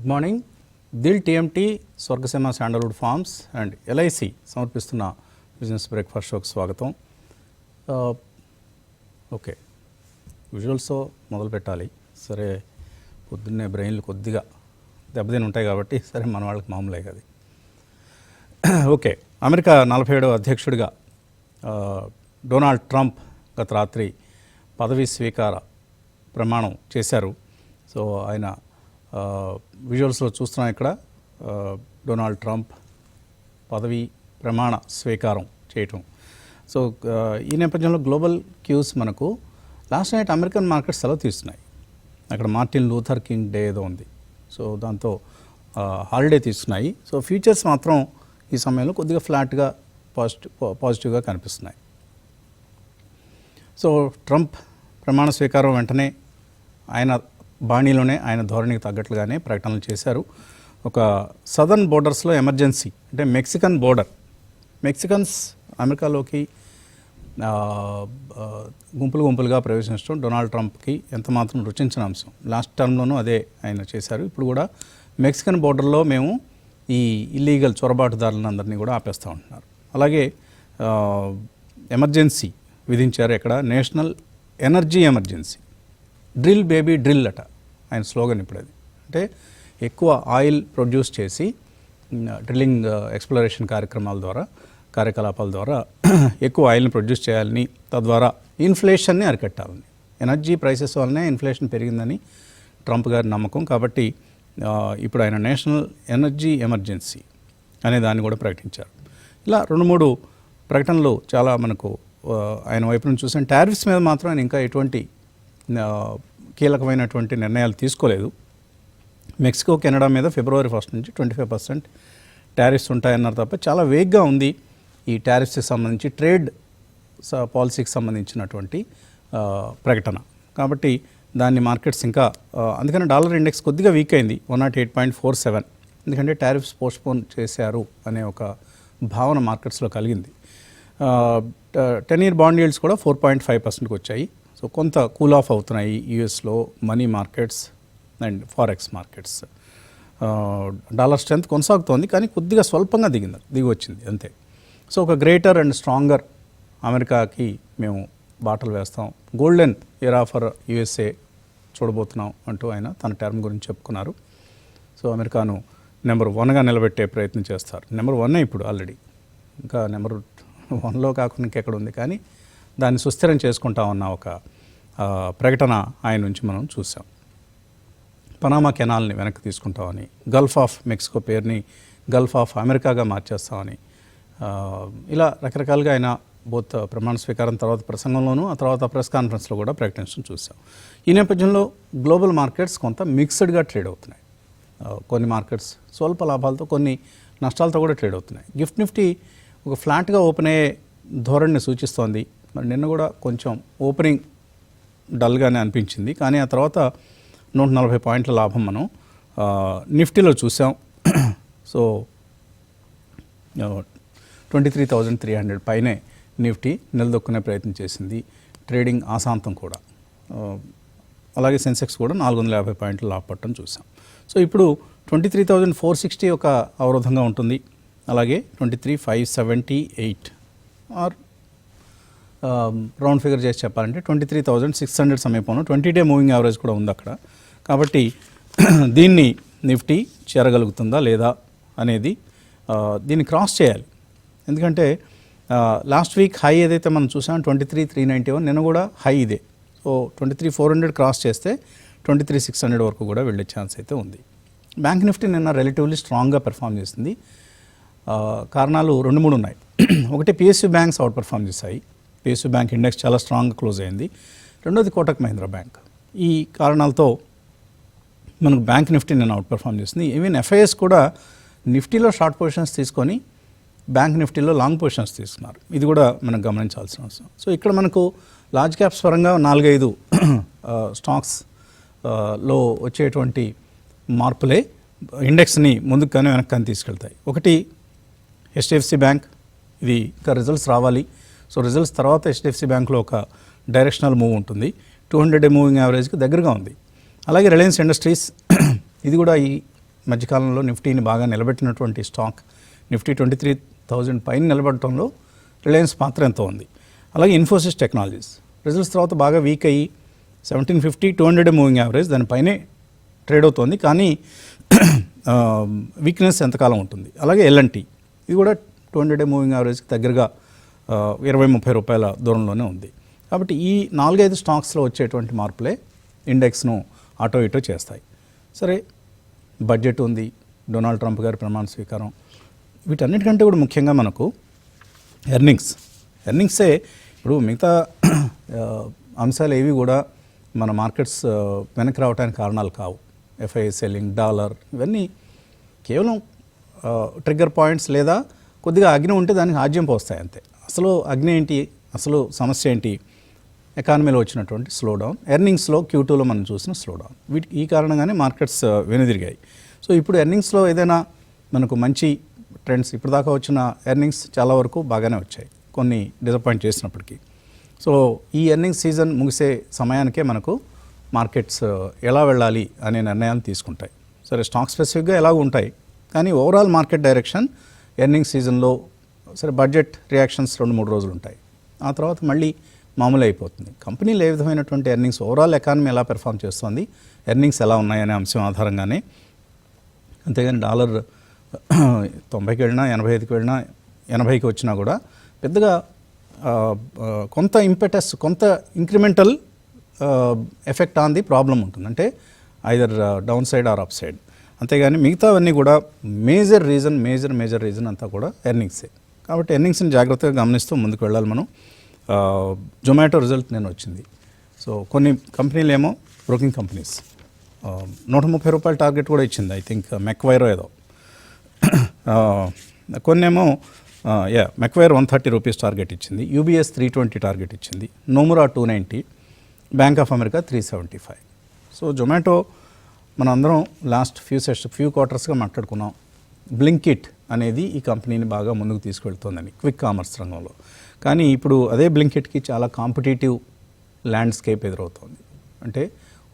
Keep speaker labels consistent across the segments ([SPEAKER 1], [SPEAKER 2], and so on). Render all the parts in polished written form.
[SPEAKER 1] Good morning. Dil TMT, Swargaseema sandalwood farms and LIC సమర్పిస్తున్న business breakfast షోకి స్వాగతం. ఓకే, విజువల్స్తో మొదలు పెట్టాలి. సరే, పొద్దున్నే బ్రెయిన్లు కొద్దిగా దెబ్బతిని ఉంటాయి కాబట్టి సరే మన వాళ్ళకి మామూలే కదా. ఓకే, అమెరికా 47వ అధ్యక్షుడిగా డొనాల్డ్ ట్రంప్ గత రాత్రి పదవీ స్వీకార ప్రమాణం చేశారు. సో ఆయన విజువల్స్లో చూస్తున్నాం ఇక్కడ డొనాల్డ్ ట్రంప్ పదవీ ప్రమాణ స్వీకారం చేయటం. సో ఈ నేపథ్యంలో గ్లోబల్ క్యూస్ మనకు లాస్ట్ నైట్ అమెరికన్ మార్కెట్స్ సెలవు తీస్తున్నాయి. అక్కడ మార్టిన్ లూథర్ కింగ్ డే ఏదో ఉంది, సో దాంతో హాలిడే తీసుకున్నాయి. సో ఫ్యూచర్స్ మాత్రం ఈ సమయంలో కొద్దిగా ఫ్లాట్గా పాజిటివ్గా కనిపిస్తున్నాయి. సో ట్రంప్ ప్రమాణ స్వీకారం వెంటనే ఆయన బాణీలోనే ఆయన ధోరణికి తగ్గట్లుగానే ప్రకటనలు చేశారు. ఒక సదర్న్ బోర్డర్స్లో ఎమర్జెన్సీ, అంటే మెక్సికన్ బోర్డర్, మెక్సికన్స్ అమెరికాలోకి గుంపులుగా ప్రవేశించడం డొనాల్డ్ ట్రంప్కి ఎంతమాత్రం రుచించిన అంశం. లాస్ట్ టర్మ్లోనూ అదే ఆయన చేశారు. ఇప్పుడు కూడా మెక్సికన్ బోర్డర్లో మేము ఈ ఇల్లీగల్ చొరబాటుదారులను అందరినీ కూడా ఆపేస్తూ ఉంటున్నారు. అలాగే ఎమర్జెన్సీ విధించారు. ఎక్కడ national energy emergency. Drill baby drill అట ఆయన స్లోగన్. ఇప్పుడు అది అంటే ఎక్కువ ఆయిల్ ప్రొడ్యూస్ చేసి డ్రిల్లింగ్ ఎక్స్ప్లోరేషన్ కార్యకలాపాల ద్వారా ఎక్కువ ఆయిల్ని ప్రొడ్యూస్ చేయాలని, తద్వారా ఇన్ఫ్లేషన్ని అరికట్టాలని. ఎనర్జీ ప్రైసెస్ వల్లనే ఇన్ఫ్లేషన్ పెరిగిందని ట్రంప్ గారి నమ్మకం. కాబట్టి ఇప్పుడు ఆయన నేషనల్ ఎనర్జీ ఎమర్జెన్సీ అనే దాన్ని కూడా ప్రకటించారు. ఇలా 2-3 ప్రకటనలు చాలా మనకు ఆయన వైపు నుంచి చూసాం. టారిఫ్స్ మీద మాత్రం ఆయన ఇంకా ఎటువంటి కీలకమైనటువంటి నిర్ణయాలు తీసుకోలేదు. మెక్సికో, కెనడా మీద ఫిబ్రవరి 1 నుంచి 25% టారిఫ్స్ ఉంటాయన్నారు తప్ప చాలా వేగ్గా ఉంది ఈ టారిఫ్స్కి సంబంధించి, ట్రేడ్ పాలసీకి సంబంధించినటువంటి ప్రకటన. కాబట్టి దాన్ని మార్కెట్స్ ఇంకా అందుకని డాలర్ ఇండెక్స్ కొద్దిగా వీక్ అయింది, 108.47. ఎందుకంటే టారిఫ్స్ పోస్ట్పోన్ చేశారు అనే ఒక భావన మార్కెట్స్లో కలిగింది. 10-year బాండ్ yields కూడా 4.5%కి వచ్చాయి. సో కొంత కూల్ ఆఫ్ అవుతున్నాయి యూఎస్లో money markets and forex markets. Dollar strength కొనసాగుతోంది, కానీ కొద్దిగా స్వల్పంగా దిగి వచ్చింది అంతే. సో ఒక గ్రేటర్ అండ్ స్ట్రాంగర్ అమెరికాకి మేము బాటలు వేస్తాం, గోల్డెన్ ఎరా ఫర్ యూఎస్ఏ చూడబోతున్నాం అంటూ ఆయన తన టర్మ్ గురించి చెప్పుకున్నారు. సో అమెరికాను నెంబర్ 1గా నిలబెట్టే ప్రయత్నం చేస్తారు. నెంబర్ 1 ఇప్పుడు ఆల్రెడీ, ఇంకా నెంబర్ 1లో కాకుండా ఇంకెక్కడ ఉంది, కానీ దాన్ని సుస్థిరం చేసుకుంటా ఉన్న ఒక ప్రకటన ఆయన నుంచి మనం చూసాం. పనామా కెనాల్ని వెనక్కి తీసుకుంటామని, గల్ఫ్ ఆఫ్ మెక్సికో పేరుని గల్ఫ్ ఆఫ్ అమెరికాగా మార్చేస్తామని, ఇలా రకరకాలుగా ఆయన బోత్ ప్రమాణ స్వీకారం తర్వాత ప్రసంగంలోనూ, ఆ తర్వాత ప్రెస్ కాన్ఫరెన్స్లో కూడా ప్రకటించడం చూసాం. ఈ నేపథ్యంలో గ్లోబల్ మార్కెట్స్ కొంత మిక్స్డ్గా ట్రేడ్ అవుతున్నాయి. కొన్ని మార్కెట్స్ స్వల్ప లాభాలతో, కొన్ని నష్టాలతో కూడా ట్రేడ్ అవుతున్నాయి. గిఫ్ట్ నిఫ్టీ ఒక ఫ్లాట్గా ఓపెన్ అయ్యే ధోరణిని సూచిస్తోంది. మరి నిన్న కూడా కొంచెం ఓపెనింగ్ డల్గానే అనిపించింది, కానీ ఆ తర్వాత 140 పాయింట్ల లాభం మనం నిఫ్టీలో చూసాం. సో 23,300 పైనే నిఫ్టీ నిలదొక్కునే ప్రయత్నం చేసింది. ట్రేడింగ్ ఆశాంతం కూడా. అలాగే సెన్సెక్స్ కూడా 450 పాయింట్లు లాభ పట్టడం చూసాం. సో ఇప్పుడు 23,460 ఒక అవరోధంగా ఉంటుంది. అలాగే 23,578 ఆర్ రౌండ్ ఫిగర్ చేసి చెప్పాలంటే 23,600 సమీపంలో 20-day మూవింగ్ యావరేజ్ కూడా ఉంది అక్కడ. కాబట్టి దీన్ని నిఫ్టీ చేరగలుగుతుందా లేదా అనేది దీన్ని క్రాస్ చేయాలి. ఎందుకంటే లాస్ట్ వీక్ హై ఏదైతే మనం చూసాం 23,391, నిన్న కూడా హై ఇదే. సో 23,400 క్రాస్ చేస్తే 23,600 వరకు కూడా వెళ్ళే ఛాన్స్ అయితే ఉంది. బ్యాంక్ నిఫ్టీ నిన్న రిలేటివ్లీ స్ట్రాంగ్గా పెర్ఫామ్ చేసింది. కారణాలు 2-3 ఉన్నాయి. ఒకటి, పిఎస్యూ బ్యాంక్స్ అవుట్ పెర్ఫామ్ చేశాయి. పిఎస్యూ బ్యాంక్ ఇండెక్స్ చాలా స్ట్రాంగ్గా క్లోజ్ అయింది. రెండోది కోటక్ మహీంద్రా బ్యాంక్. ఈ కారణాలతో మనకు బ్యాంక్ నిఫ్టీ నేను అవుట్ పెర్ఫామ్ చేస్తుంది. ఈవెన్ ఎఫ్ఐఎస్ కూడా నిఫ్టీలో షార్ట్ పొజిషన్స్ తీసుకొని బ్యాంక్ నిఫ్టీలో లాంగ్ పొజిషన్స్ తీసుకున్నారు. ఇది కూడా మనం గమనించాల్సిన అవసరం. సో ఇక్కడ మనకు లార్జ్ క్యాప్స్ పరంగా 4-5 స్టాక్స్ లో వచ్చేటువంటి మార్పులే ఇండెక్స్ని ముందుకు కానీ వెనక్కి కానీ తీసుకెళ్తాయి. ఒకటి హెచ్డిఎఫ్సి బ్యాంక్, ఇది ఇంకా రిజల్ట్స్ రావాలి. సో రిజల్ట్స్ తర్వాత హెచ్డిఎఫ్సి బ్యాంక్లో ఒక డైరెక్షనల్ మూవ్ ఉంటుంది. 200-day మూవింగ్ యావరేజ్కి దగ్గరగా ఉంది. అలాగే రిలయన్స్ ఇండస్ట్రీస్, ఇది కూడా ఈ మధ్యకాలంలో నిఫ్టీని బాగా నిలబెట్టినటువంటి స్టాక్. నిఫ్టీ 23,000 పైన నిలబడటంలో రిలయన్స్ పాత్ర ఎంతో ఉంది. అలాగే ఇన్ఫోసిస్ టెక్నాలజీస్ రిజల్ట్స్ తర్వాత బాగా వీక్ అయ్యి 1750 200 మూవింగ్ యావరేజ్ దానిపైనే ట్రేడ్ అవుతోంది. కానీ వీక్నెస్ ఎంతకాలం ఉంటుంది. అలాగే L&T ఇది కూడా 200 మూవింగ్ యావరేజ్కి దగ్గరగా 20-30 రూపాయల దూరంలోనే ఉంది. కాబట్టి ఈ 4-5 స్టాక్స్లో వచ్చేటువంటి మార్పులే ఇండెక్స్ను అటో ఇటో చేస్తాయి. సరే, బడ్జెట్ ఉంది, డొనాల్డ్ ట్రంప్ గారి ప్రమాణ స్వీకారం, వీటన్నిటికంటే కూడా ముఖ్యంగా మనకు ఎర్నింగ్సే ఇప్పుడు మిగతా అంశాలు ఏవి కూడా మన మార్కెట్స్ వెనక్కి రావడానికి కారణాలు కావు. FI సెల్లింగ్, డాలర్, ఇవన్నీ కేవలం ట్రిగ్గర్ పాయింట్స్ లేదా కొద్దిగా అగ్ని ఉంటే దానికి ఆజ్యం పోస్తాయి అంతే. అసలు అగ్ని ఏంటి, అసలు సమస్య ఏంటి? ఎకానమీలో వచ్చినటువంటి స్లోడౌన్, ఎర్నింగ్స్లో Q2లో మనం చూసిన స్లోడౌన్, ఈ కారణంగానే మార్కెట్స్ వెనుదిరిగాయి. సో ఇప్పుడు ఎర్నింగ్స్లో ఏదైనా మనకు మంచి ట్రెండ్స్, ఇప్పటిదాకా వచ్చిన ఎర్నింగ్స్ చాలా వరకు బాగానే వచ్చాయి, కొన్ని డిసప్పాయింట్ చేసినప్పటికీ. సో ఈ ఎర్నింగ్స్ సీజన్ ముగిసే సమయానికే మనకు మార్కెట్స్ ఎలా వెళ్ళాలి అనే నిర్ణయాలు తీసుకుంటాయి. సరే, స్టాక్ స్పెసిఫిక్గా ఎలాగ ఉంటాయి, కానీ ఓవరాల్ మార్కెట్ డైరెక్షన్ ఎర్నింగ్స్ సీజన్లో సరే బడ్జెట్ రియాక్షన్స్ 2-3 రోజులు ఉంటాయి. ఆ తర్వాత మళ్ళీ మామూలు అయిపోతుంది. కంపెనీలు ఏ విధమైనటువంటి ఎర్నింగ్స్, ఓవరాల్ ఎకానమీ ఎలా పెర్ఫామ్ చేస్తుంది, ఎర్నింగ్స్ ఎలా ఉన్నాయనే అంశం ఆధారంగానే. అంతేగాని డాలర్ 90కి వెళ్ళినా, 85కి వెళ్ళినా, 80కి వచ్చినా కూడా పెద్దగా కొంత ఇంపెటస్, కొంత incremental effect on the problem ఉంటుంది. అంటే either downside or upside. అంతేగాని మిగతావన్నీ కూడా మేజర్ రీజన్ అంతా కూడా ఎర్నింగ్సే. కాబట్టి ఎర్నింగ్స్ని జాగ్రత్తగా గమనిస్తూ ముందుకు వెళ్ళాలి మనం. జొమాటో రిజల్ట్ నేను వచ్చింది. సో కొన్ని కంపెనీలు ఏమో బ్రోకింగ్ కంపెనీస్ 130 రూపాయల టార్గెట్ కూడా ఇచ్చింది. ఐ థింక్ మెక్వైరో ఏదో. కొన్నేమో మెక్వైర్ 130 రూపీస్ టార్గెట్ ఇచ్చింది, UBS 320 టార్గెట్ ఇచ్చింది, Nomura 290, bank of America 375. So Zomato మనం అందరం లాస్ట్ ఫ్యూ క్వార్టర్స్గా మాట్లాడుకున్నాం. బ్లింకిట్ అనేది ఈ కంపెనీని బాగా ముందుకు తీసుకెళ్తోందని క్విక్ కామర్స్ రంగంలో. కానీ ఇప్పుడు అదే బ్లింకిట్కి చాలా కాంపిటేటివ్ ల్యాండ్స్కేప్ ఎదురవుతోంది. అంటే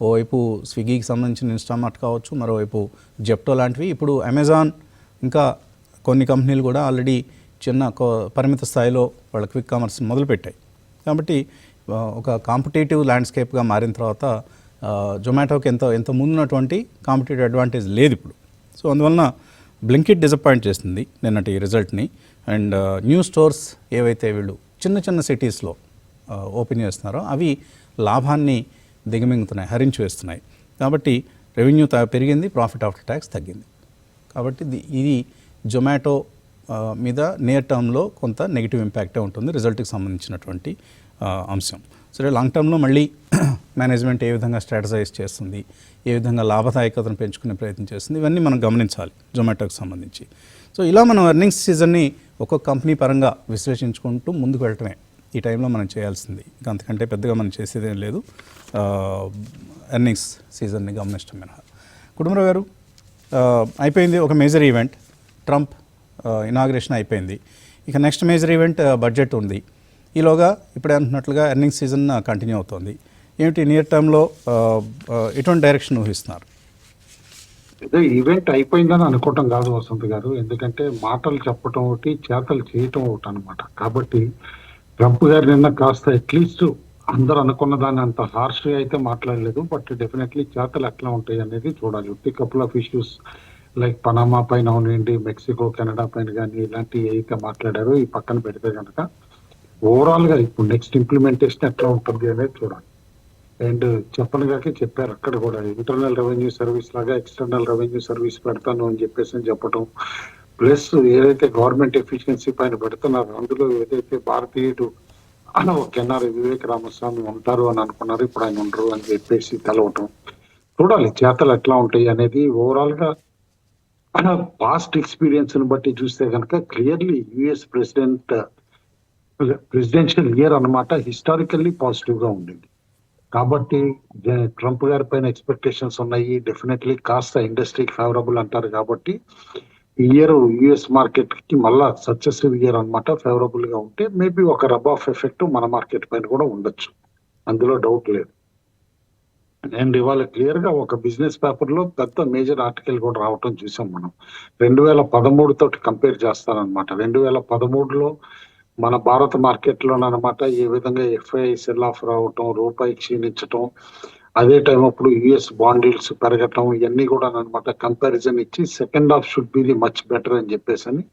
[SPEAKER 1] ఓవైపు స్విగ్గీకి సంబంధించిన ఇన్స్టామార్ట్ కావచ్చు, మరోవైపు జెప్టో లాంటివి. ఇప్పుడు అమెజాన్, ఇంకా కొన్ని కంపెనీలు కూడా ఆల్రెడీ చిన్న పరిమిత స్థాయిలో వాళ్ళ క్విక్ కామర్స్ మొదలుపెట్టాయి. కాబట్టి ఒక కాంపిటేటివ్ ల్యాండ్స్కేప్గా మారిన తర్వాత జొమాటోకి ఎంత ముందున్నటువంటి కాంపిటేటివ్ అడ్వాంటేజ్ లేదు ఇప్పుడు. సో అందువలన బ్లింకిట్ డిసప్పాయింట్ చేస్తుంది నిన్నటి రిజల్ట్ని. అండ్ న్యూ స్టోర్స్ ఏవైతే వీళ్ళు చిన్న సిటీస్లో ఓపెన్ చేస్తున్నారో అవి లాభాన్ని దిగమింగుతున్నాయి, హరించి వేస్తున్నాయి. కాబట్టి రెవెన్యూ పెరిగింది, ప్రాఫిట్ ఆఫ్టర్ ట్యాక్స్ తగ్గింది. కాబట్టి ఇది జొమాటో మీద నియర్ టర్మ్లో కొంత నెగిటివ్ ఇంపాక్టే ఉంటుంది రిజల్ట్కి సంబంధించినటువంటి అంశం. సరే, లాంగ్ టర్మ్లో మళ్ళీ మేనేజ్మెంట్ ఏ విధంగా స్ట్రాటజైజ్ చేస్తుంది, ఏ విధంగా లాభదాయకతను పెంచుకునే ప్రయత్నం చేస్తుంది, ఇవన్నీ మనం గమనించాలి జొమాటోకి సంబంధించి. సో ఇలా మనం ఎర్నింగ్స్ సీజన్ని ఒక్కొక్క కంపెనీ పరంగా విశ్లేషించుకుంటూ ముందుకు వెళ్ళటమే ఈ టైంలో మనం చేయాల్సింది. ఇంకా అంతకంటే పెద్దగా మనం చేసేదేం లేదు ఎర్నింగ్స్ సీజన్ని గమనించడం మినహా. కుటుంబరావు గారు, అయిపోయింది ఒక మేజర్ ఈవెంట్, ట్రంప్ ఇనాగ్రేషన్ అయిపోయింది. ఇక నెక్స్ట్ మేజర్ ఈవెంట్ బడ్జెట్ ఉంది. ఈలోగా ఇప్పుడే అంటున్నట్లుగా ఎర్నింగ్స్ సీజన్ కంటిన్యూ అవుతుంది. ఏమిటి నియర్ టర్మ్లో ఎటువంటి డైరెక్షన్ ఊహిస్తున్నారు?
[SPEAKER 2] అదే ఈవెంట్ అయిపోయిందని అనుకోవటం కాదు వసంత్ గారు, ఎందుకంటే మాటలు చెప్పటం ఒకటి, చేతలు చేయటం ఒకటి అనమాట. కాబట్టి ట్రంప్ గారు నిన్న కాస్త అట్లీస్ట్ అందరూ అనుకున్న దాన్ని అంత హార్ష్గా అయితే మాట్లాడలేదు. బట్ డెఫినెట్లీ చేతలు ఎట్లా ఉంటాయి అనేది చూడాలి. Couple of issues like Panama పైన అవునండి, మెక్సికో, కెనడా పైన కానీ ఇలాంటివి అయితే మాట్లాడారో ఈ పక్కన పెడితే కనుక ఓవరాల్ గా ఇప్పుడు నెక్స్ట్ ఇంప్లిమెంటేషన్ ఎట్లా ఉంటుంది అనేది చూడాలి. అండ్ చెప్పనుగాకే చెప్పారు అక్కడ కూడా, ఇంటర్నల్ రెవెన్యూ సర్వీస్ లాగా ఎక్స్టర్నల్ రెవెన్యూ సర్వీస్ పెడతాను అని చెప్పేసి చెప్పటం, ప్లస్ ఏదైతే గవర్నమెంట్ ఎఫిషియన్సీ పైన పెడుతున్నారో అందులో ఏదైతే భారతీయుడు ఒక ఎన్ఆర్ వివేక్ రామస్వామి ఉంటారు అని అనుకున్నారు, ఇప్పుడు ఆయన ఉండరు అని చెప్పేసి తెలవటం. చూడాలి చేతలు ఎట్లా ఉంటాయి అనేది. ఓవరాల్ గా పాస్ట్ ఎక్స్పీరియన్స్ ని బట్టి చూస్తే కనుక క్లియర్లీ యుఎస్ ప్రెసిడెన్షియల్ ఇయర్ అన్నమాట హిస్టారికల్లీ పాజిటివ్ గా ఉండింది. కాబట్టి ట్రంప్ గారి పైన ఎక్స్పెక్టేషన్స్ ఉన్నాయి. డెఫినెట్లీ కాస్త ఇండస్ట్రీకి ఫేవరబుల్ అంటారు. కాబట్టి ఈ ఇయర్ యుఎస్ మార్కెట్ కి మళ్ళా సక్సెసివ్ ఇయర్ అన్నమాట. ఫేవరబుల్ గా ఉంటే మేబీ ఒక రబ్ ఆఫ్ ఎఫెక్ట్ మన మార్కెట్ పైన కూడా ఉండొచ్చు, అందులో డౌట్ లేదు. అండ్ ఇవాళ క్లియర్ గా ఒక బిజినెస్ పేపర్ లో పెద్ద మేజర్ ఆర్టికల్ కూడా రావటం చూసాం మనం. 2013 తోటి కంపేర్ చేస్తారనమాట. 2013లో మన భారత మార్కెట్ లోనమాట ఏ విధంగా ఎఫ్ఐఐ సెల్ ఆఫ్ రావటం, రూపాయి క్షీణించటం, అదే టైం అప్పుడు యుఎస్ బాండ్ ఈల్డ్స్ పెరగటం, ఇవన్నీ కూడా అనమాట కంపారిజన్ ఇచ్చి second half should be the much better అని చెప్పేసి అని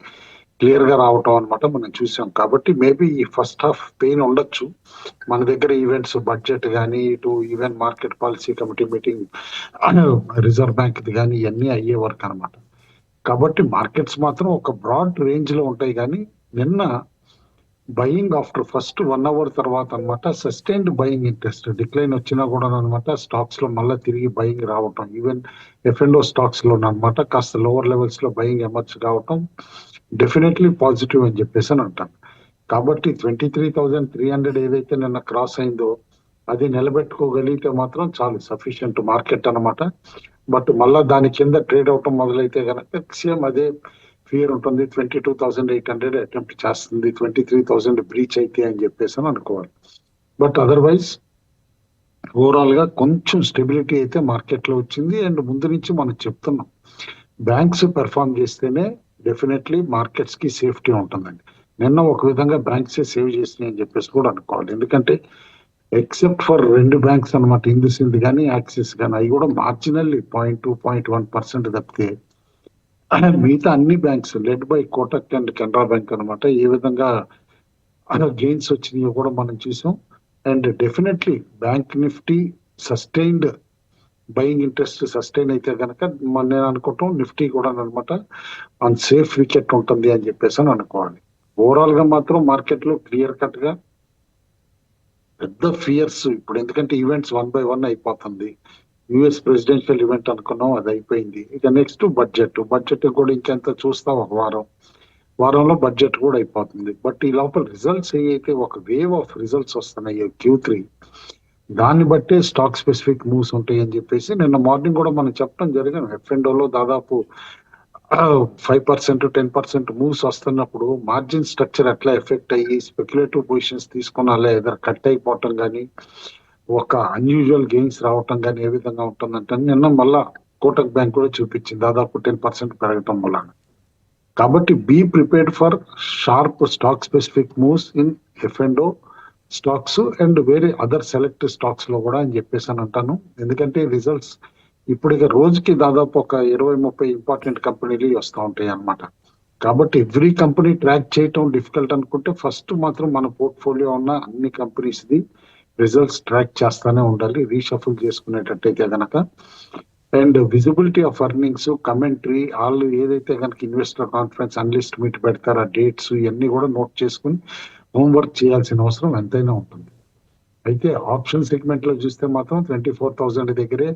[SPEAKER 2] క్లియర్ గా రావటం అనమాట మనం చూసాం. కాబట్టి మేబీ ఈ ఫస్ట్ హాఫ్ పెయిన్ ఉండొచ్చు. మన దగ్గర ఈవెంట్స్ బడ్జెట్ కానీ, ఇటు even market policy committee meeting, reserve bank కానీ ఇవన్నీ అయ్యే వరకు అనమాట. కాబట్టి మార్కెట్స్ మాత్రం ఒక బ్రాడ్ రేంజ్ లో ఉంటాయి. కానీ నిన్న బయింగ్ ఆఫ్టర్ ఫస్ట్ 1 అవర్ తర్వాత అనమాట సస్టైన్డ్ బయింగ్ ఇంట్రెస్ట్ డిక్లైన్ వచ్చినా కూడా అనమాట స్టాక్స్ లో మళ్ళీ తిరిగి బయింగ్ రావటం, ఈవెన్ ఎఫ్ఎండో స్టాక్స్ లో అనమాట కాస్త లోవర్ లెవెల్స్ లో బయింగ్ ఎమర్జ్ కావటం డెఫినెట్లీ పాజిటివ్ అని చెప్పేసి అని అంటాను. కాబట్టి 23,300 ఏదైతే నిన్న క్రాస్ అయిందో అది నిలబెట్టుకోగలిగితే మాత్రం చాలు సఫిషియంట్ మార్కెట్ అనమాట. బట్ మళ్ళా దాని కింద ట్రేడ్ అవటం మొదలైతే కనుక సేమ్ అదే ఫియర్ ఉంటుంది. 22,800 అటెంప్ట్ చేస్తుంది, 23,000 బ్రీచ్ అయితే అని చెప్పేసి అని అనుకోవాలి. బట్ అదర్వైజ్ ఓవరాల్ గా కొంచెం స్టెబిలిటీ అయితే మార్కెట్ లో వచ్చింది. అండ్ ముందు నుంచి మనం చెప్తున్నాం బ్యాంక్స్ పెర్ఫార్మ్ చేస్తేనే డెఫినెట్లీ మార్కెట్స్ కి సేఫ్టీ ఉంటుందండి. నిన్న ఒక విధంగా బ్యాంక్స్ సేవ్ చేసినాయి అని చెప్పేసి కూడా అనుకోవాలి. ఎందుకంటే ఎక్సెప్ట్ ఫర్ 2 బ్యాంక్స్ అనమాట, ఇందుస్ ఇండ్ కానీ యాక్సిస్ కానీ, అవి కూడా మార్జినల్లీ 0.2-0.1% తప్పితే మిగతా అన్ని banks led by Kotak and Canara bank అనమాట ఏ విధంగా గెయిన్స్ వచ్చినాయో కూడా మనం చూసాం. And definitely bank Nifty sustained buying interest sustain అయితే కనుక నేను అనుకుంటాం నిఫ్టీ కూడా అనమాట ఆన్ సేఫ్ వికెట్ ఉంటుంది అని చెప్పేసి అని అనుకోవాలి. ఓవరాల్ గా మాత్రం మార్కెట్ లో క్లియర్ కట్ గా పెద్ద ఫియర్స్ ఇప్పుడు, ఎందుకంటే ఈవెంట్స్ 1 by 1 అయిపోతుంది. యుఎస్ ప్రెసిడెన్షియల్ ఈవెంట్ అనుకున్నాం, అది అయిపోయింది. ఇక నెక్స్ట్ బడ్జెట్ కూడా ఇంకెంత చూస్తాం, ఒక వారంలో బడ్జెట్ కూడా అయిపోతుంది. బట్ ఈ లోపల రిజల్ట్స్ ఏవైతే ఒక వేవ్ ఆఫ్ రిజల్ట్స్ వస్తున్నాయి Q3, దాన్ని బట్టే స్టాక్ స్పెసిఫిక్ మూవ్స్ ఉంటాయి అని చెప్పేసి నిన్న మార్నింగ్ కూడా మనం చెప్పడం జరిగింది. ఎఫ్ఎండోలో దాదాపు 5%, 10% మూవ్స్ వస్తున్నప్పుడు మార్జిన్ స్ట్రక్చర్ ఎట్లా ఎఫెక్ట్ అయ్యి స్పెక్యులేటివ్ పొజిషన్స్ తీసుకున్నా ఏదైనా కట్ అయిపోవటం కానీ, ఒక అన్యూజువల్ గెయిన్స్ రావటం కానీ ఏ విధంగా ఉంటుందంటే నిన్న మళ్ళా కోటక్ బ్యాంక్ కూడా చూపించింది దాదాపు 10% పెరగటం వల్ల. కాబట్టి be prepared for sharp stock specific moves in F and O stocks and వేరే అదర్ సెలెక్ట్ స్టాక్స్ లో కూడా అని చెప్పేసి అని అంటాను. ఎందుకంటే రిజల్ట్స్ ఇప్పుడు ఇక రోజుకి దాదాపు ఒక 20-30 ఇంపార్టెంట్ కంపెనీలు వస్తూ ఉంటాయి అన్నమాట. కాబట్టి ఎవ్రీ కంపెనీ ట్రాక్ చేయటం డిఫికల్ట్ అనుకుంటే ఫస్ట్ మాత్రం మన పోర్ట్ఫోలియో ఉన్న అన్ని కంపెనీస్ ది రిజల్ట్స్ ట్రాక్ చేస్తానే ఉండాలి, రీషఫుల్ చేసుకునేటట్టయితే గనక. And visibility of earnings, commentary, వాళ్ళు ఏదైతే కనుక ఇన్వెస్టర్ కాన్ఫరెన్స్ అనలిస్ట్ మీట్ పెడతారో ఆ డేట్స్ ఇవన్నీ కూడా నోట్ చేసుకుని హోంవర్క్ చేయాల్సిన అవసరం ఎంతైనా ఉంటుంది. అయితే ఆప్షన్ సెగ్మెంట్ లో చూస్తే మాత్రం 24,000 దగ్గరే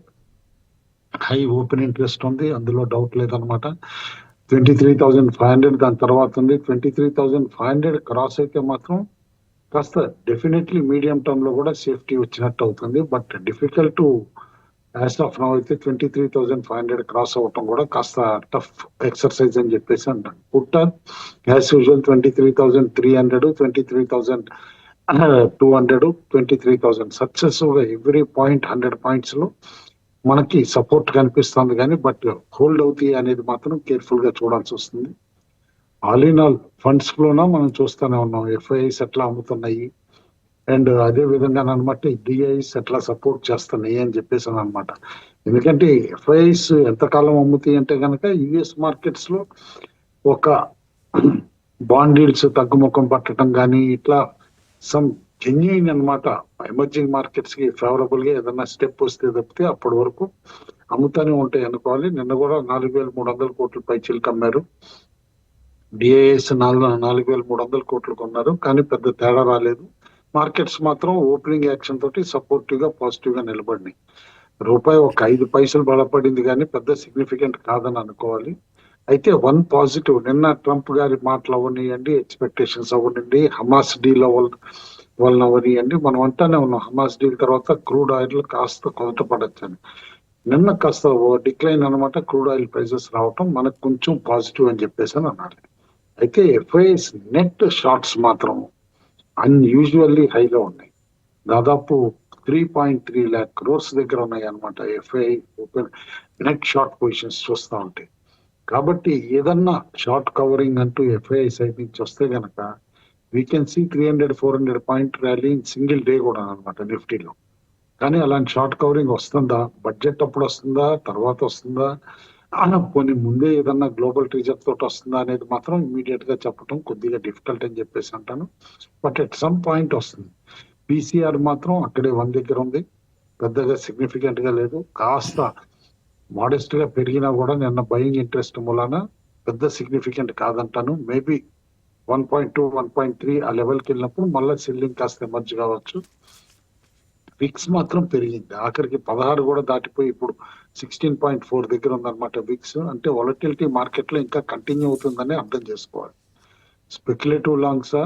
[SPEAKER 2] హై ఓపెన్ ఇంట్రెస్ట్ ఉంది, అందులో డౌట్ లేదనమాట. 23,500 దాని తర్వాత ఉంది. 23,500 క్రాస్ అయితే మాత్రం కాస్త డెఫినెట్లీ మీడియం టర్మ్ లో కూడా సేఫ్టీ వచ్చినట్టు అవుతుంది. But difficult to as of now అయితే 23,500 క్రాస్ అవ్వటం కూడా కాస్త టఫ్ ఎక్సర్సైజ్ అని చెప్పేసి అంటాను. పుట్ట యాజ్ యూజువల్ 23,300, 23,200, 23,000 సక్సెసివ్ గా ఎవ్రీ పాయింట్ 100 పాయింట్స్ లో మనకి సపోర్ట్ కనిపిస్తుంది. కానీ బట్ హోల్డ్ అవుతాయి అనేది మాత్రం కేర్ఫుల్ గా చూడాల్సి వస్తుంది. ఆల్ ఇన్ ఆల్ ఫండ్స్ ఫ్లోనా మనం చూస్తూనే ఉన్నాం, ఎఫ్ఐఐస్ ఎట్లా అమ్ముతున్నాయి అండ్ అదే విధంగా అనమాట డిఐస్ ఎట్లా సపోర్ట్ చేస్తున్నాయి అని చెప్పేసి అనమాట. ఎందుకంటే ఎఫ్ఐఐస్ ఎంతకాలం అమ్ముతాయి అంటే కనుక యుఎస్ మార్కెట్స్ లో ఒక బాండ్ డీల్స్ తగ్గుముఖం పట్టడం కానీ ఇట్లా సమ్ జెన్యూన్ అనమాట ఎమర్జింగ్ మార్కెట్స్ కి ఫేవరబుల్ గా ఏదైనా స్టెప్ వస్తే తప్పితే అప్పటి వరకు అమ్ముతానే ఉంటాయి అనుకోవాలి. నిన్న కూడా 4,300 కోట్ల పై చిలుకమ్మారు. డిఐఎస్ 4,300 కోట్లు కొన్నారు, కానీ పెద్ద తేడా రాలేదు. మార్కెట్స్ మాత్రం ఓపెనింగ్ యాక్షన్ తోటి సపోర్టివ్ గా పాజిటివ్ గా నిలబడినాయి. రూపాయి ఒక 5 పైసలు బలపడింది, కానీ పెద్ద సిగ్నిఫికెంట్ కాదని అనుకోవాలి. అయితే వన్ పాజిటివ్, నిన్న ట్రంప్ గారి మాటలు అవనియండి, ఎక్స్పెక్టేషన్స్ అవనండి, హమాస్ డీల్ వలన అవనియండి, మనం అంటానే ఉన్నాం హమాస్ డీల్ తర్వాత క్రూడ్ ఆయిల్ కాస్త కొలత పడచ్చని. నిన్న కాస్త డిక్లైన్ అనమాట, క్రూడ్ ఆయిల్ ప్రైసెస్ రావటం మనకు కొంచెం పాజిటివ్ అని చెప్పేసి అని అన్నారు. అయితే ఎఫ్ఐఎస్ నెట్ షార్ట్స్ మాత్రం అన్యూజువల్లీ హైలో ఉన్నాయి. దాదాపు 3.3 lakh crores దగ్గర ఉన్నాయి అనమాట FI open net short positions చూస్తూ ఉంటాయి. కాబట్టి ఏదన్నా షార్ట్ కవరింగ్ అంటూ ఎఫ్ఐ సైడ్ నుంచి వస్తే గనక we can see 300-400 point rally in single day కూడా అనమాట నిఫ్టీలో. కానీ అలాంటి షార్ట్ కవరింగ్ వస్తుందా, బడ్జెట్ అప్పుడు వస్తుందా, తర్వాత వస్తుందా, పోనీ ముందే ఏదన్నా గ్లోబల్ ట్రీజర్ తోటి వస్తుందా అనేది మాత్రం ఇమీడియట్ గా చెప్పడం కొద్దిగా డిఫికల్ట్ అని చెప్పేసి అంటాను. బట్ ఎట్ సమ్ పాయింట్ వస్తుంది. పీసీఆర్ మాత్రం అక్కడే 1 దగ్గర ఉంది, పెద్దగా సిగ్నిఫికెంట్ గా లేదు. కాస్త మోడెస్ట్ గా పెరిగినా కూడా నిన్న బయింగ్ ఇంట్రెస్ట్ మూలాన పెద్ద సిగ్నిఫికెంట్ కాదంటాను. మేబీ 1.2, 1.3 ఆ లెవెల్కి వెళ్ళినప్పుడు మళ్ళీ సెల్లింగ్ కాస్త ఎమర్జ్ కావచ్చు. విక్స్ మాత్రం పెరిగింది, ఆఖరికి 16 కూడా దాటిపోయి ఇప్పుడు 16.4 దగ్గర ఉందన్నమాట విక్స్. అంటే వాలటిలిటీ మార్కెట్ లో ఇంకా కంటిన్యూ అవుతుందని అర్థం చేసుకోవాలి. Speculative longs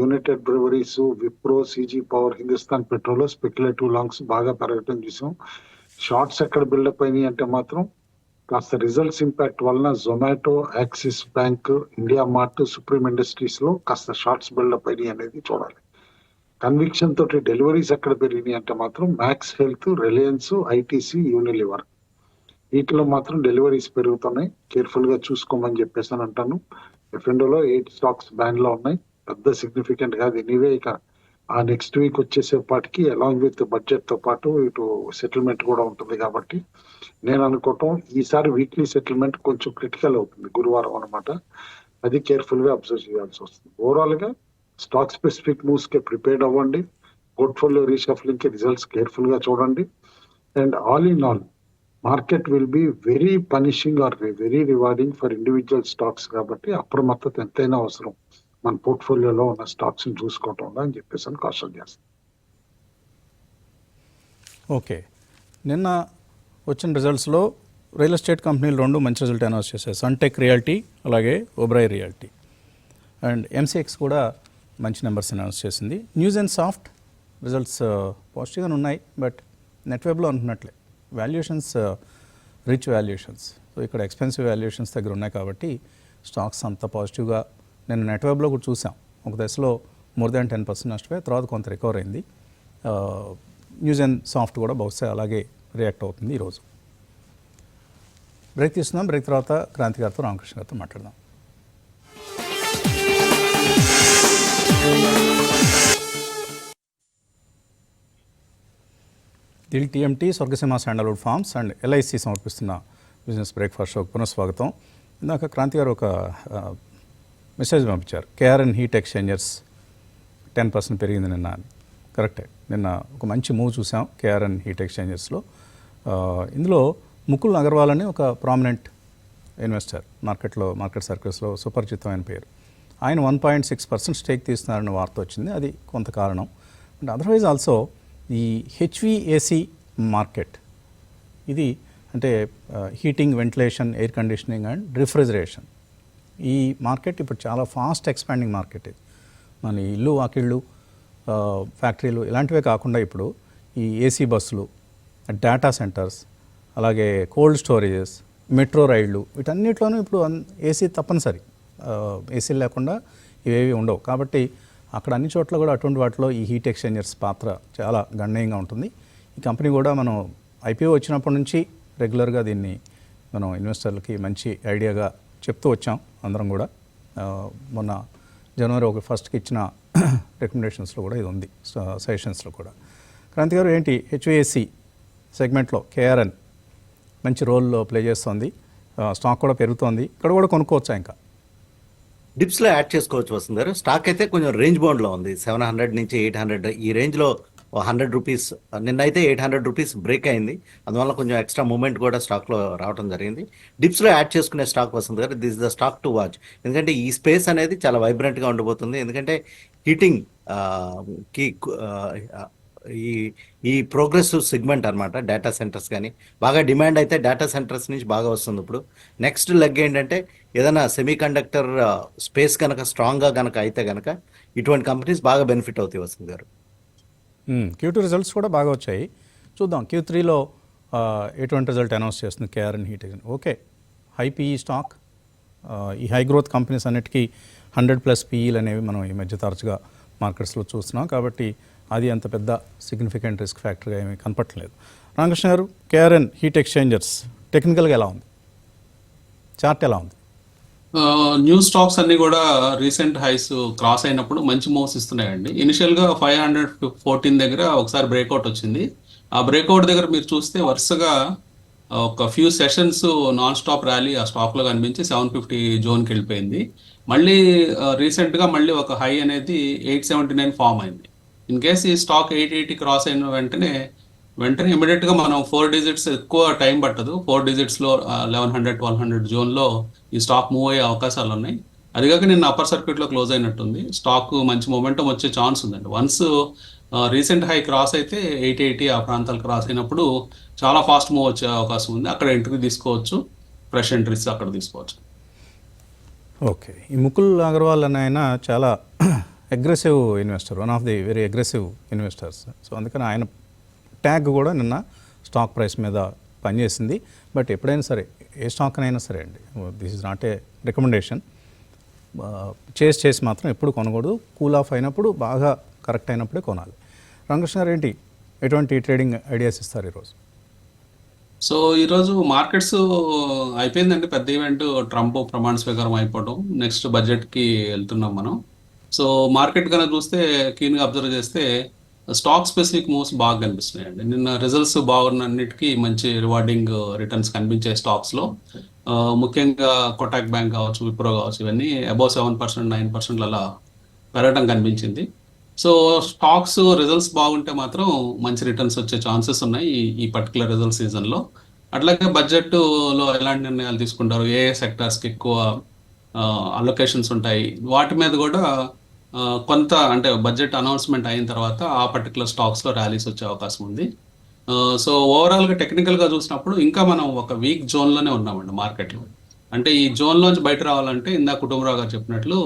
[SPEAKER 2] united breweries, Wipro, CG power, Hindustan petrol speculative longs బాగా పెరగటం చూసాం. షార్ట్స్ ఎక్కడ బిల్డప్ అయినాయి అంటే మాత్రం కాస్త రిజల్ట్స్ ఇంపాక్ట్ వలన Zomato, axis bank, India mart, supreme industries లో కాస్త షార్ట్స్ బిల్డప్ అయినాయి అనేది చూడాలి. కన్విక్షన్ తోటి డెలివరీస్ ఎక్కడ పెరిగినాయి అంటే మాత్రం max health, Reliance, ITC, Unilever వీటిలో మాత్రం డెలివరీస్ పెరుగుతున్నాయి. కేర్ఫుల్ గా చూసుకోమని చెప్పేసి అని అంటాను. ఎఫ్ఎండోలో 8 స్టాక్స్ బ్యాన్ లో ఉన్నాయి, పెద్ద సిగ్నిఫికెంట్ కాదు. ఎనీవే ఇక ఆ నెక్స్ట్ వీక్ వచ్చేసేపాటికి అలాంగ్ విత్ బడ్జెట్ తో పాటు ఇటు సెటిల్మెంట్ కూడా ఉంటుంది. కాబట్టి నేను అనుకోవటం ఈసారి వీక్లీ సెటిల్మెంట్ కొంచెం క్రిటికల్ అవుతుంది గురువారం అనమాట. అది కేర్ఫుల్ గా అబ్జర్వ్ చేయాల్సి వస్తుంది. ఓవరాల్ గా స్టాక్ స్పెసిఫిక్ మూవ్స్ కి ప్రిపేర్డ్ అవ్వండి, పోర్ట్ఫోలియో రీషఫ్లింగ్ కి రిజల్ట్స్ కేర్ఫుల్ గా చూడండి. And all in all market will be very punishing or very rewarding for individual stocks. కాబట్టి అప్రమత్తత ఎంతైనా అవసరం మన పోర్ట్ఫోలియోలో ఉన్న స్టాక్స్ ని చూసుకోవటం అని చెప్పేసి అని కాషన్ చేస్తాం.
[SPEAKER 1] ఓకే, నిన్న వచ్చిన రిజల్ట్స్లో రియల్ ఎస్టేట్ కంపెనీలు 2 మంచి రిజల్ట్ అనౌన్స్ చేశాయి. సన్టెక్ రియాలిటీ అలాగే ఓబ్రాయ్ రియాలిటీ. అండ్ ఎంసీఎక్స్ కూడా మంచి నెంబర్స్ అనౌన్స్ చేసింది. న్యూస్ అండ్ సాఫ్ట్ రిజల్ట్స్ పాజిటివ్గానే ఉన్నాయి, బట్ నెట్వెబ్లో అనుకున్నట్లే వాల్యుయేషన్స్ రిచ్ వాల్యుయేషన్స్. సో ఇక్కడ ఎక్స్పెన్సివ్ వాల్యుయేషన్స్ దగ్గర ఉన్నాయి కాబట్టి స్టాక్స్ అంత పాజిటివ్గా నేను నెట్వెబ్లో కూడా చూసాం. ఒక దశలో మోర్ దాన్ 10% నష్టపోయి తర్వాత కొంత రికవర్ అయింది. న్యూస్ అండ్ సాఫ్ట్ కూడా బహుశా అలాగే రియాక్ట్ అవుతుంది ఈరోజు. బ్రేక్ తీసుకుందాం. బ్రేక్ తర్వాత క్రాంతి గారితో, రామకృష్ణ గారితో మాట్లాడదాం. Dil TMT, Swargaseema sandalwood farms and LIC సమర్పిస్తున్న బిజినెస్ బ్రేక్ఫాస్ట్ షోకి పునఃస్వాగతం. ఇందాక క్రాంతి గారు ఒక మెసేజ్ పంపించారు, కేఆర్ఎన్ హీట్ ఎక్స్చేంజర్స్ 10% పెరిగింది నిన్న. కరెక్టే, నిన్న ఒక మంచి మూవ్ చూసాం కేఆర్ఎన్ హీట్ ఎక్స్చేంజర్స్లో. ఇందులో ముకుల్ అగర్వాల్ అని ఒక ప్రామినెంట్ ఇన్వెస్టర్, మార్కెట్ సర్కిల్స్లో సుపరిచితమైన పేరు. ఆయన 1.6% స్టేక్ తీస్తున్నారన్న వార్త వచ్చింది. అది కొంత కారణం. అండ్ అదర్వైజ్ ఆల్సో ఈ హెచ్విఏసి మార్కెట్, ఇది అంటే heating, ventilation, air conditioning and refrigeration, ఈ మార్కెట్ ఇప్పుడు చాలా ఫాస్ట్ ఎక్స్పాండింగ్ మార్కెట్. ఇది మన ఇల్లు, వాకిళ్ళు, ఫ్యాక్టరీలు ఇలాంటివే కాకుండా ఇప్పుడు ఈ ఏసీ బస్సులు, డేటా సెంటర్స్, అలాగే కోల్డ్ స్టోరేజెస్, మెట్రో రైళ్లు, వీటన్నిటిలోనూ ఇప్పుడు ఏసీ తప్పనిసరి. ఏసీ లేకుండా ఇవేవి ఉండవు. కాబట్టి అక్కడ అన్ని చోట్ల కూడా అటువంటి వాటిలో ఈ హీట్ ఎక్స్చేంజర్స్ పాత్ర చాలా గణనీయంగా ఉంటుంది. ఈ కంపెనీ కూడా మనం ఐపీఓ వచ్చినప్పటి నుంచి రెగ్యులర్గా దీన్ని మనం ఇన్వెస్టర్లకి మంచి ఐడియాగా చెప్తూ వచ్చాం అందరం కూడా. మొన్న జనవరి 1కి ఇచ్చిన రికమెండేషన్స్లో కూడా ఇది ఉంది, సజెషన్స్లో కూడా. క్రాంతి గారు, ఏంటి హెచ్విఏసి సెగ్మెంట్లో కేఆర్ఎన్ మంచి రోల్లో ప్లే చేస్తోంది, స్టాక్ కూడా పెరుగుతోంది, ఇక్కడ కూడా కొనుక్కోవచ్చా? ఇంకా
[SPEAKER 3] డిప్స్లో యాడ్ చేసుకోవచ్చు వస్తుంది గారు. స్టాక్ అయితే కొంచెం రేంజ్ బౌండ్లో ఉంది, 700 నుంచి 800 ఈ రేంజ్లో. 100 రూపీస్ నిన్నైతే 800 రూపీస్ బ్రేక్ అయింది, అందువల్ల కొంచెం ఎక్స్ట్రా మూమెంట్ కూడా స్టాక్లో రావడం జరిగింది. డిప్స్లో యాడ్ చేసుకునే స్టాక్ వస్తుంది గారు, this is the stock to watch. ఎందుకంటే ఈ స్పేస్ అనేది చాలా వైబ్రెంట్గా ఉండబోతుంది. ఎందుకంటే హీటింగ్ కి ఈ ప్రోగ్రెసివ్ సెగ్మెంట్ అనమాట. డేటా సెంటర్స్ కానీ బాగా డిమాండ్ అయితే డేటా సెంటర్స్ నుంచి బాగా వస్తుంది. ఇప్పుడు నెక్స్ట్ లెగ్ ఏంటంటే ఏదైనా సెమీ కండక్టర్ స్పేస్ కనుక స్ట్రాంగ్గా కనుక అయితే కనుక ఇటువంటి కంపెనీస్ బాగా బెనిఫిట్ అవుతాయి వస్తుంది గారు.
[SPEAKER 1] Q2 రిజల్ట్స్ కూడా బాగా వచ్చాయి, చూద్దాం Q3లో ఎటువంటి రిజల్ట్ అనౌన్స్ చేస్తుంది KRN heat. Okay, high PE stock. ఈ హై గ్రోత్ కంపెనీస్ అన్నిటికీ 100+ పీఈలు అనేవి మనం ఈ మధ్య తరచుగా మార్కెట్స్లో చూస్తున్నాం. కాబట్టి అది అంత పెద్ద సిగ్నిఫికెంట్ రిస్క్ ఫ్యాక్టర్గా ఏమీ కనపట్లేదు. రామకృష్ణ గారు, కేఆర్ఎన్ హీట్ ఎక్స్చేంజర్స్ టెక్నికల్గా ఎలా ఉంది, చార్ట్ ఎలా ఉంది?
[SPEAKER 4] న్యూ స్టాక్స్ అన్ని కూడా రీసెంట్ హైస్ క్రాస్ అయినప్పుడు మంచి మూవ్స్ ఇస్తున్నాయండి. ఇనిషియల్గా 514 దగ్గర ఒకసారి బ్రేక్అవుట్ వచ్చింది. ఆ బ్రేక్అవుట్ దగ్గర మీరు చూస్తే వరుసగా ఒక few sessions non stop rally ఆ స్టాక్లో కనిపించి 750 జోన్కి వెళ్ళిపోయింది. మళ్ళీ రీసెంట్గా మళ్ళీ ఒక హై అనేది 879 ఫామ్ అయింది. ఇన్ కేస్ ఈ స్టాక్ 880 క్రాస్ అయిన వెంటనే ఇమీడియట్గా మనం 4 డిజిట్స్ ఎక్కువ టైం పట్టదు, 4 డిజిట్స్లో 1100 1200 జోన్లో ఈ స్టాక్ మూవ్ అయ్యే అవకాశాలు ఉన్నాయి. అదిగాక నిన్న అప్పర్ సర్క్యూట్లో క్లోజ్ అయినట్టుంది. స్టాక్ మంచి మొమెంటం వచ్చే ఛాన్స్ ఉందండి. వన్స్ రీసెంట్ హై క్రాస్ అయితే 880 ఆ ప్రాంతాలు క్రాస్ అయినప్పుడు చాలా ఫాస్ట్ మూవ్ వచ్చే అవకాశం ఉంది. అక్కడ ఎంట్రీ తీసుకోవచ్చు, ఫ్రెష్ ఎంట్రీస్ అక్కడ తీసుకోవచ్చు.
[SPEAKER 1] ఓకే, ఈ ముకుల్ అగర్వాల్ అనే ఆయన చాలా aggressive investor, one of the very aggressive investors. So అందుకని ఆయన ట్యాగ్ కూడా నిన్న స్టాక్ ప్రైస్ మీద పనిచేసింది. బట్ ఎప్పుడైనా సరే ఏ స్టాక్ అయినా సరే అండి, this is not a recommendation, చేసి మాత్రం ఎప్పుడు కొనకూడదు. కూల్ ఆఫ్ అయినప్పుడు, బాగా కరెక్ట్ అయినప్పుడే కొనాలి. రామకృష్ణ గారు ఏంటి, ఎటువంటి ట్రేడింగ్ ఐడియాస్ ఇస్తారు ఈరోజు?
[SPEAKER 4] సో ఈరోజు మార్కెట్స్ అయిపోయిందండి. పెద్ద ఈవెంట్ ట్రంప్ ప్రమాణ స్వీకారం అయిపోవడం, నెక్స్ట్ బడ్జెట్కి వెళ్తున్నాం మనం. సో మార్కెట్ కనుక చూస్తే కీన్గా అబ్జర్వ్ చేస్తే స్టాక్ స్పెసిఫిక్ మూవ్స్ బాగా కనిపిస్తున్నాయండి. నిన్న రిజల్ట్స్ బాగున్న అన్నిటికీ మంచి రివార్డింగ్ రిటర్న్స్ కనిపించే స్టాక్స్లో ముఖ్యంగా కొటాక్ బ్యాంక్ కావచ్చు, విప్రో కావచ్చు, ఇవన్నీ అబౌవ్ 7% 9% అలా పెరగడం కనిపించింది. సో స్టాక్స్ రిజల్ట్స్ బాగుంటే మాత్రం మంచి రిటర్న్స్ వచ్చే ఛాన్సెస్ ఉన్నాయి ఈ పర్టికులర్ రిజల్ట్ సీజన్లో. అట్లాగే బడ్జెట్లో ఎలాంటి నిర్ణయాలు తీసుకుంటారు, ఏ సెక్టార్స్కి ఎక్కువ అలొకేషన్స్ ఉంటాయి, వాటి మీద కూడా కొంత అంటే బడ్జెట్ అనౌన్స్మెంట్ అయిన తర్వాత ఆ పర్టికులర్ స్టాక్స్లో ర్యాలీస్ వచ్చే అవకాశం ఉంది. సో ఓవరాల్గా టెక్నికల్గా చూసినప్పుడు ఇంకా మనం ఒక వీక్ జోన్లోనే ఉన్నామండి మార్కెట్లో. అంటే ఈ జోన్లోంచి బయట రావాలంటే ఇందాక కుటుంబరావు గారు చెప్పినట్లు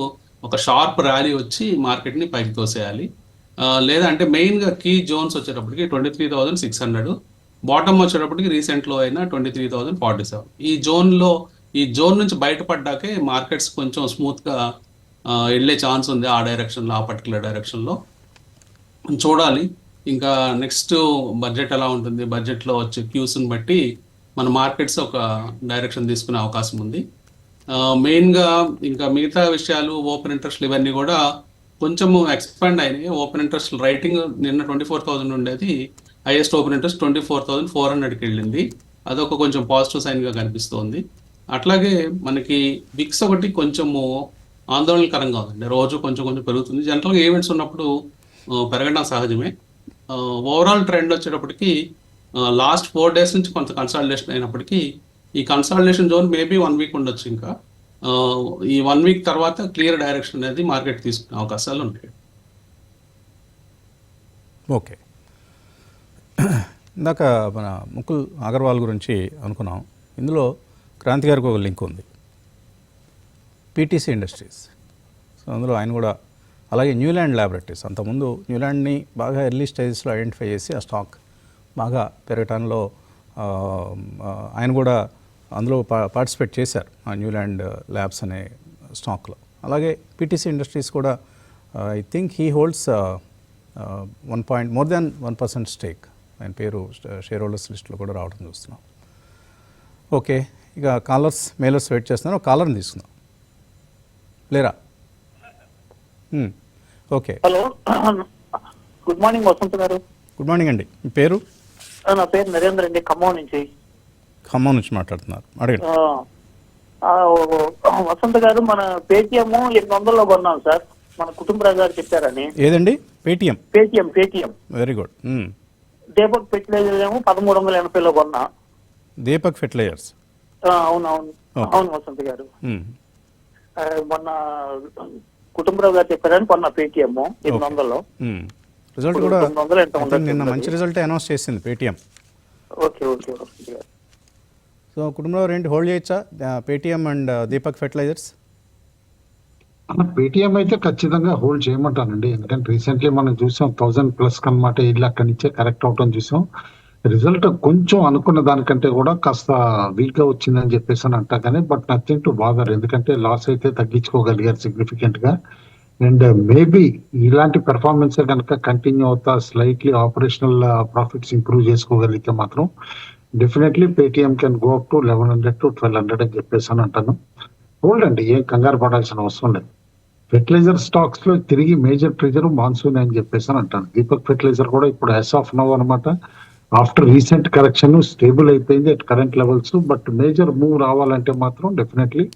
[SPEAKER 4] ఒక షార్ప్ ర్యాలీ వచ్చి మార్కెట్ని పైకి తోసేయాలి. లేదా అంటే మెయిన్గా కీ జోన్స్ వచ్చేటప్పటికి 23,600, బాటమ్ వచ్చేటప్పటికి రీసెంట్లో అయినా 23,047. ఈ జోన్ నుంచి బయటపడ్డాకే మార్కెట్స్ కొంచెం స్మూత్గా వెళ్ళే ఛాన్స్ ఉంది. ఆ డైరెక్షన్లో, ఆ పర్టికులర్ డైరెక్షన్లో చూడాలి. ఇంకా నెక్స్ట్ బడ్జెట్ ఎలా ఉంటుంది, బడ్జెట్లో వచ్చే క్యూస్ని బట్టి మన మార్కెట్స్ ఒక డైరెక్షన్ తీసుకునే అవకాశం ఉంది. మెయిన్గా ఇంకా మిగతా విషయాలు, ఓపెన్ ఇంట్రెస్ట్లు ఇవన్నీ కూడా కొంచెం ఎక్స్పాండ్ అయినాయి. ఓపెన్ ఇంట్రెస్ట్ రైటింగ్ నిన్న 24,000 ఉండేది, హైయెస్ట్ ఓపెన్ ఇంట్రెస్ట్ 24,400కి వెళ్ళింది. అదొక కొంచెం పాజిటివ్ సైన్గా కనిపిస్తోంది. అట్లాగే మనకి విక్స్ ఒకటి కొంచెము ఆందోళనకరంగా ఉందండి, రోజు కొంచెం పెరుగుతుంది. జనరల్గా ఈవెంట్స్ ఉన్నప్పుడు పెరగడం సహజమే. ఓవరాల్ ట్రెండ్ వచ్చేటప్పటికి లాస్ట్ 4 days నుంచి కొంత కన్సాలిడేషన్ అయినప్పటికీ ఈ కన్సాలిడేషన్ జోన్ మేబీ 1 week ఉండొచ్చు. ఇంకా ఈ 1 week తర్వాత క్లియర్ డైరెక్షన్ అనేది మార్కెట్ తీసుకునే అవకాశాలు ఉంటాయి.
[SPEAKER 1] ఓకే, ఇందాక మన ముకుల్ అగర్వాల్ గురించి అనుకున్నాం. ఇందులో క్రాంతి గారికి ఒక లింక్ ఉంది, పీటీసీ ఇండస్ట్రీస్. సో అందులో ఆయన కూడా, అలాగే న్యూల్యాండ్ ల్యాబొరేటరీస్. అంతకుముందు న్యూల్యాండ్ని బాగా ఎర్లీ స్టేజెస్లో ఐడెంటిఫై చేసి ఆ స్టాక్ బాగా పెరగటంలో ఆయన కూడా అందులో పార్టిసిపేట్ చేశారు, ఆ న్యూల్యాండ్ ల్యాబ్స్ అనే స్టాక్లో. అలాగే పీటీసీ ఇండస్ట్రీస్ కూడా I think he holds more than 1% stake. ఆయన పేరు షేర్ హోల్డర్స్ లిస్ట్లో కూడా రావడం చూస్తున్నాం. ఓకే, ఇక కాలర్స్ మెయిలర్స్ వెయిట్ చేస్తున్నారు. ఒక కాలర్ని తీసుకుందాం. లేరా? Okay,
[SPEAKER 5] hello, good morning Vasant గారు.
[SPEAKER 1] గుడ్ మార్నింగ్ అండి. మీ పేరు?
[SPEAKER 5] నా పేరు నరేంద్ర అండి, ఖమ్మం నుంచి.
[SPEAKER 1] ఖమ్మం నుంచి మాట్లాడుతున్నారు, అడగండి.
[SPEAKER 5] వసంత్ గారు, మన పేటిఎం 800లో కొన్నాం సార్, మన కుటుంబరావు గారు చెప్పారని.
[SPEAKER 1] ఏదండి? Paytm?
[SPEAKER 5] Paytm.
[SPEAKER 1] Very good.
[SPEAKER 5] Deepak fertiliser ఏమో 1380లో కొన్నా.
[SPEAKER 1] దీపక్ ఫెర్టిలైజర్స్?
[SPEAKER 5] అవును వసంత్ గారు. మొన్న కుటుంబరావు గారు చెప్పారని కొన్న పేటిఎం 800లో.
[SPEAKER 1] రిజల్ట్ కూడా నిన్న మంచి రిజల్ట్ అనౌన్స్ చేసింది పేటిఎం.
[SPEAKER 5] ఓకే వసంత్ గారు.
[SPEAKER 1] సో కుటుంబరావు ఏంటి, హోల్డ్ చేయొచ్చా Paytm and Deepak fertilisers?
[SPEAKER 2] Paytm అయితే ఖచ్చితంగా హోల్డ్ చేయమంటానండి. ఎందుకంటే రీసెంట్లీ మనం చూసాం 1000+ కనమాట, ఇల్లు అక్కడి నుంచే కరెక్ట్ అవటం చూసాం. రిజల్ట్ కొంచెం అనుకున్న దానికంటే కూడా కాస్త వీక్ గా వచ్చిందని చెప్పేసి అని అంటా కానీ, బట్ నథింగ్ టు బాదర్. ఎందుకంటే లాస్ అయితే తగ్గించుకోగలిగారు సిగ్నిఫికెంట్ గా. అండ్ మేబీ ఇలాంటి పెర్ఫార్మెన్స్ కనుక కంటిన్యూ అవుతా స్లైట్లీ ఆపరేషనల్ ప్రాఫిట్స్ ఇంప్రూవ్ చేసుకోగలిగితే మాత్రం definitely Paytm can go up to 1100 to 1200 అని చెప్పేసి అని అంటాను. హోల్డ్ అండి, ఏం కంగారు పడాల్సిన అవసరం లేదు. ఫెర్టిలైజర్ స్టాక్స్ లో తిరిగి మేజర్ ట్రిగర్ మాన్సూన్ అని చెప్పేసి అని అంటాను. దీపక్ ఫెర్టిలైజర్ కూడా ఇప్పుడు యాజ్ ఆఫ్ నౌ అనమాట ఆఫ్టర్ రీసెంట్ కరెక్షన్ స్టేబుల్ అయిపోయింది at current levels. But major move రావాలంటే మాత్రం డెఫినెట్లీ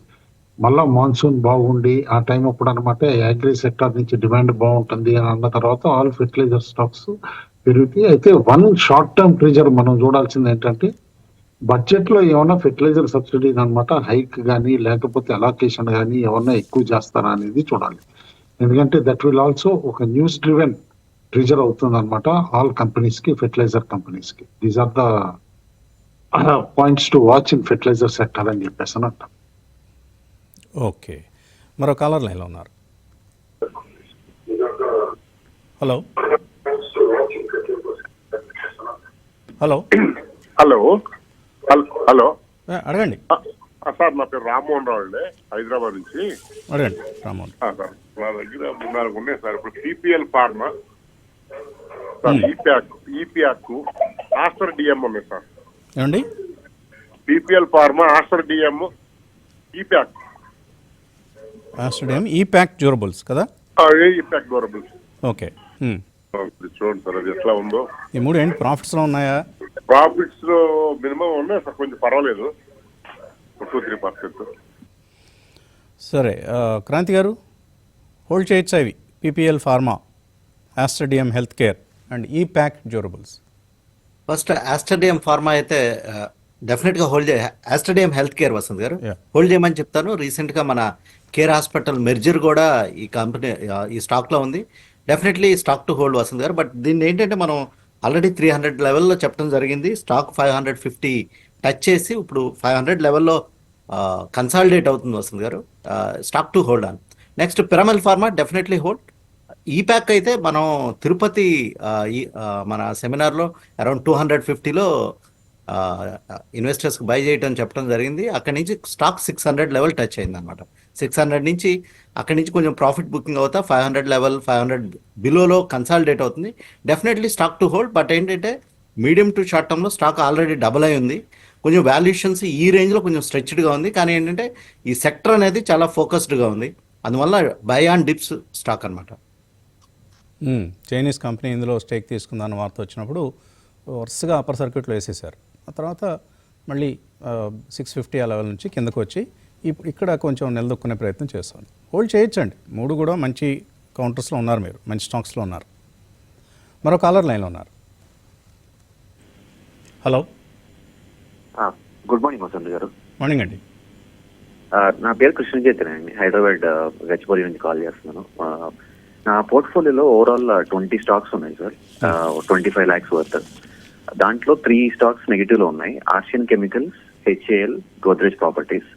[SPEAKER 2] మళ్ళా మాన్సూన్ బాగుండి ఆ టైం అప్పుడు అనమాట అగ్రి సెక్టర్ నుంచి డిమాండ్ బాగుంటుంది అని అన్న తర్వాత ఆల్ ఫెర్టిలైజర్ స్టాక్స్ పెరుగుతాయి. అయితే వన్ షార్ట్ టర్మ్ ట్రిజర్ మనం చూడాల్సింది ఏంటంటే బడ్జెట్ లో ఏమన్నా ఫెర్టిలైజర్ సబ్సిడీ అనమాట హైక్ కానీ లేకపోతే అలాకేషన్ కానీ ఏమన్నా ఎక్కువ చేస్తారా అనేది చూడాలి. ఎందుకంటే దట్ విల్ ఆల్సో ఒక న్యూస్ డ్రివెన్ ట్రిజర్ అవుతుంది అనమాట ఆల్ కంపెనీస్ కి, ఫెర్టిలైజర్ కంపెనీస్ కి. These are the points to watch in fertiliser sector అని చెప్పేసి అని అంటాం.
[SPEAKER 1] ఓకే, మరో కాలర్ లైన్లో ఉన్నారు. హలో హలో
[SPEAKER 6] హలో హలో
[SPEAKER 1] అడగండి
[SPEAKER 6] సార్, నా పేరు రామ్మోహన్ రావు అండి, హైదరాబాద్ నుంచి.
[SPEAKER 1] అడగండి రామ్మోహన్.
[SPEAKER 6] సార్ నా దగ్గర 3 ఉన్నాయి సార్. ఇప్పుడు TPL pharma sir, Epack Aster DM ఉన్నాయి సార్.
[SPEAKER 1] ఏమండి?
[SPEAKER 6] TPL pharma, Aster DM, Epack.
[SPEAKER 1] Aster DM Epack durables కదా?
[SPEAKER 6] Epack durables.
[SPEAKER 1] ఓకే,
[SPEAKER 6] చూడండి సార్ అది ఎట్లా ఉందో.
[SPEAKER 1] ఈ మూడు ఏంటి ప్రాఫిట్స్లో ఉన్నాయా?
[SPEAKER 6] ప్రాఫిట్స్ మినిమం ఉన్నాయి సార్, కొంచెం పర్వాలేదు, 2-3%.
[SPEAKER 1] సరే, క్రాంతి గారు హోల్డ్ చేయొచ్చా ఇవి? PPL pharma, Aster DM health care and Epack durables.
[SPEAKER 3] First Aster DM pharma అయితే డెఫినెట్గా హోల్డ్ ఆస్టర్డియం హెల్త్ కేర్ వస్తుంది గారు
[SPEAKER 1] Yeah.
[SPEAKER 3] హోల్డ్ చేయమని చెప్తాను. రీసెంట్గా మన కేర్ హాస్పిటల్ మెర్జర్ కూడా ఈ కంపెనీ ఈ స్టాక్లో ఉంది. డెఫినెట్లీ స్టాక్ టు హోల్డ్ వస్తుంది గారు. బట్ దీన్ని ఏంటంటే మనం ఆల్రెడీ 300 లెవెల్లో చెప్పడం జరిగింది. స్టాక్ 550 టచ్ చేసి ఇప్పుడు 500 లెవెల్లో కన్సాలిడేట్ అవుతుంది వస్తుంది గారు. Stock to hold on. Next Piramal pharma definitely hold. ఈ ప్యాక్ అయితే మనం తిరుపతి మన సెమినార్లో అరౌండ్ 250లో ఇన్వెస్టర్స్కి బై చేయటం చెప్పడం జరిగింది. అక్కడి నుంచి స్టాక్ 600 లెవెల్ టచ్ అయింది అనమాట. 600 నుంచి అక్కడి నుంచి కొంచెం ప్రాఫిట్ బుకింగ్ అవుతా 500 లెవెల్, 500 బిలోలో కన్సాలిడేట్ అవుతుంది. Definitely stock to hold. But ఏంటంటే మీడియం టు షార్ట్ టర్మ్లో స్టాక్ ఆల్రెడీ డబుల్ అయి ఉంది. కొంచెం వాల్యుయేషన్స్ ఈ రేంజ్లో కొంచెం స్ట్రెచ్డ్గా ఉంది. కానీ ఏంటంటే ఈ సెక్టర్ అనేది చాలా ఫోకస్డ్గా ఉంది. అందువల్ల బై ఆన్ డిప్స్ స్టాక్ అనమాట.
[SPEAKER 1] చైనీస్ కంపెనీ ఇందులో స్టేక్ తీసుకుందాని వార్త వచ్చినప్పుడు వరుసగా అప్పర్ సర్క్యూట్లో వేసేసారు. ఆ తర్వాత మళ్ళీ 650 ఆ లెవెల్ నుంచి కిందకు వచ్చి ఇప్పుడు ఇక్కడ కొంచెం నిలదొక్కునే ప్రయత్నం చేస్తుంది. హోల్డ్ చేయొచ్చండి, మూడు కూడా మంచి కౌంటర్స్లో ఉన్నారు, మీరు మంచి స్టాక్స్లో ఉన్నారు. మరో కాలర్ లైన్లో ఉన్నారు. హలో,
[SPEAKER 7] గుడ్ మార్నింగ్ వసంత్ గారు.
[SPEAKER 1] మార్నింగ్ అండి.
[SPEAKER 7] నా పేరు కృష్ణచైతన్య అండి, హైదరాబాద్ గచ్చిబౌలి నుంచి కాల్ చేస్తున్నాను. నా పోర్ట్ఫోలియోలో ఓవరాల్ 20 స్టాక్స్ ఉన్నాయి సార్, 25 lakhs వర్త్. దాంట్లో 3 స్టాక్స్ నెగిటివ్ లో ఉన్నాయి. Asian chemicals, HAL, Godrej properties.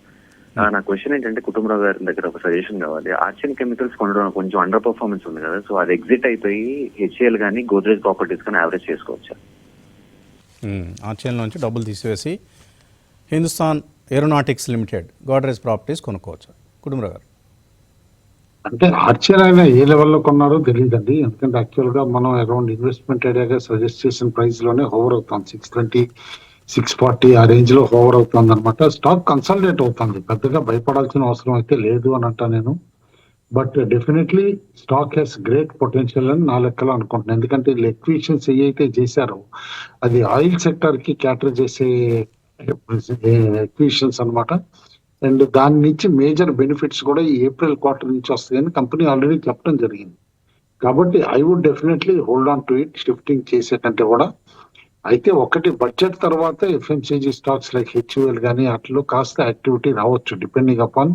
[SPEAKER 7] నా క్వశ్చన్ ఏంటంటే కుటుంబరావు గారి దగ్గర ఒక సజెషన్ కావాలి. ఆసియన్ కెమికల్స్ కొనడం కొంచెం అండర్ పర్ఫార్మెన్స్ ఉంది కదా, సో అది ఎగ్జిట్ అయిపోయి హెచ్ఏఎల్ కానీ గోద్రేజ్ ప్రాపర్టీస్ కానీ యావరేజ్ చేసుకోవచ్చా?
[SPEAKER 1] ఆర్చిఎల్ నుంచి డబ్బులు తీసివేసి Hindustan aeronautics limited, Godrej properties కొనుక్కోవచ్చు. కుటుంబరావు గారు
[SPEAKER 2] అంటే ఆర్చర్ ఆయన ఏ లెవెల్లో కొన్నారో తెలియదండి. ఎందుకంటే యాక్చువల్ గా మనం అరౌండ్ ఇన్వెస్ట్మెంట్ ఏరియాగా సజెస్ట్ చేసిన ప్రైస్ లోనే హోవర్ అవుతాం. 620, 640 ఆ రేంజ్ లో హోవర్ అవుతుంది అనమాట. స్టాక్ కన్సాలిడేట్ అవుతుంది, పెద్దగా భయపడాల్సిన అవసరం అయితే లేదు అని అంటా నేను. But definitely stock has great potential అని నా లెక్కలో అనుకుంటున్నాను. ఎందుకంటే ఎక్విషన్స్ ఏవైతే చేశారో అది ఆయిల్ సెక్టర్ కి క్యాటర్ చేసే ఎక్విషన్స్ అనమాట. అండ్ దాని నుంచి మేజర్ బెనిఫిట్స్ కూడా ఈ ఏప్రిల్ క్వార్టర్ నుంచి వస్తాయని కంపెనీ ఆల్రెడీ చెప్పడం జరిగింది. కాబట్టి I would definitely hold on to it, shifting చేసే కంటే కూడా. అయితే ఒకటి బడ్జెట్ తర్వాత ఎఫ్ఎంసీజీ స్టాక్స్ లైక్ హెచ్యుఎల్ కానీ అట్లో కాస్త యాక్టివిటీ రావచ్చు, depending upon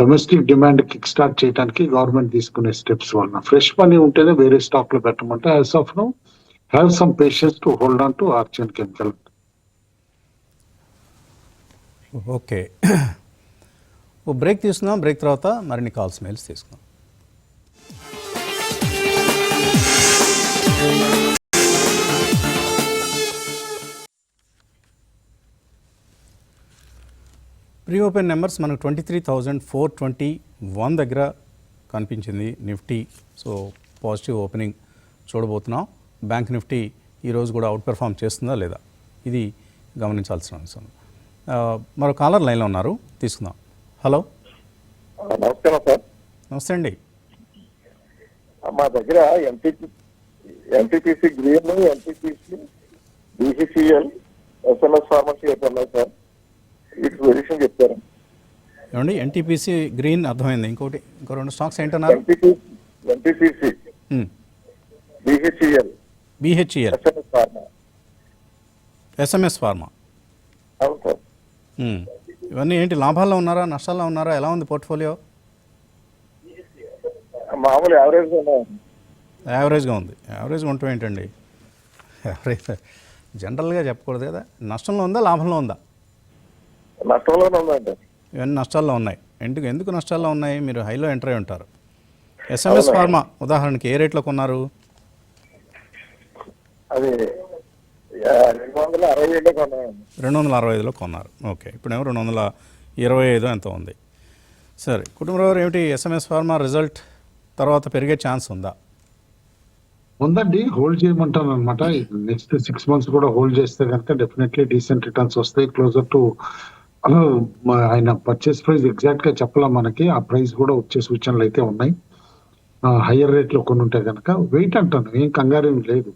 [SPEAKER 2] domestic demand kick start చేయడానికి గవర్నమెంట్ తీసుకునే స్టెప్స్ వలన. ఫ్రెష్ మనీ ఉంటేనే వేరే స్టాక్ లో పెట్టమంటే as of now have some patience to hold on to Archean chemical.
[SPEAKER 1] Okay, ఓ బ్రేక్ తీసుకుందాం. బ్రేక్ తర్వాత మరిన్ని కాల్స్, మెయిల్స్ తీసుకుందాం. ప్రీ ఓపెన్ నెంబర్స్ మనకు 23,421 దగ్గర కనిపించింది నిఫ్టీ. సో పాజిటివ్ ఓపెనింగ్ చూడబోతున్నాం. బ్యాంక్ నిఫ్టీ ఈరోజు కూడా అవుట్ పెర్ఫామ్ చేస్తుందా లేదా, ఇది గమనించాల్సిన అంశం. మరో కాలర్ లైన్లో ఉన్నారు, తీసుకుందాం. హలో,
[SPEAKER 8] నమస్కారం సార్.
[SPEAKER 1] నమస్తే అండి.
[SPEAKER 8] మా దగ్గర NTPC green, NTPC, BCCL, SMS pharmacy ఉన్నాయి సార్. వీటి పొజిషన్ చెప్తారా?
[SPEAKER 1] ఏమండి, ఎన్టీపీసీ గ్రీన్ అర్థమైంది, ఇంకో 2 స్టాక్స్ ఏంటన్నారు?
[SPEAKER 8] NTPC, BCCL,
[SPEAKER 1] BHEL,
[SPEAKER 8] SMS pharma.
[SPEAKER 1] SMS pharma.
[SPEAKER 8] అవును సార్.
[SPEAKER 1] ఇవన్నీ ఏంటి, లాభాల్లో ఉన్నారా, నష్టాల్లో ఉన్నారా, ఎలా ఉంది పోర్ట్ఫోలియో?
[SPEAKER 8] మామూలు యావరేజ్
[SPEAKER 1] యావరేజ్గా ఉంది. యావరేజ్గా ఉండటం ఏంటండి, యావరేజ్ జనరల్గా చెప్పకూడదు కదా. నష్టంలో ఉందా, లాభంలో ఉందా?
[SPEAKER 8] నష్టంలోనే ఉందండి.
[SPEAKER 1] ఇవన్నీ నష్టాల్లో ఉన్నాయి. ఎందుకు నష్టాల్లో ఉన్నాయి? మీరు హైలో ఎంటర్ అయి ఉంటారు. ఎస్ఎంఎస్ ఫార్మా ఉదాహరణకి ఏ రేట్లో కొన్నారు?
[SPEAKER 8] అది 267 కొన్నాయండి.
[SPEAKER 1] 265లో కొన్నారు. ఓకే, ఇప్పుడేమో 225 ఎంతో ఉంది. సరే, కుటుంబరావు ఏమిటి ఎస్ఎంఎస్ ఫార్మా రిజల్ట్ తర్వాత పెరిగే ఛాన్స్ ఉందా?
[SPEAKER 2] ఉందండి, హోల్డ్ చేయమంటాను అనమాట. నెక్స్ట్ 6 months కూడా హోల్డ్ చేస్తే కనుక డెఫినెట్లీ డీసెంట్ రిటర్న్స్ వస్తాయి. క్లోజర్ టు ఆయన పర్చేస్ ప్రైస్ ఎగ్జాక్ట్ గా చెప్పలా మనకి, ఆ ప్రైస్ కూడా వచ్చే సూచనలు అయితే ఉన్నాయి. హయ్యర్ రేట్ లో కొన్ని ఉంటాయి కనుక వెయిట్ అంటాను, ఏం కంగారేం లేదు.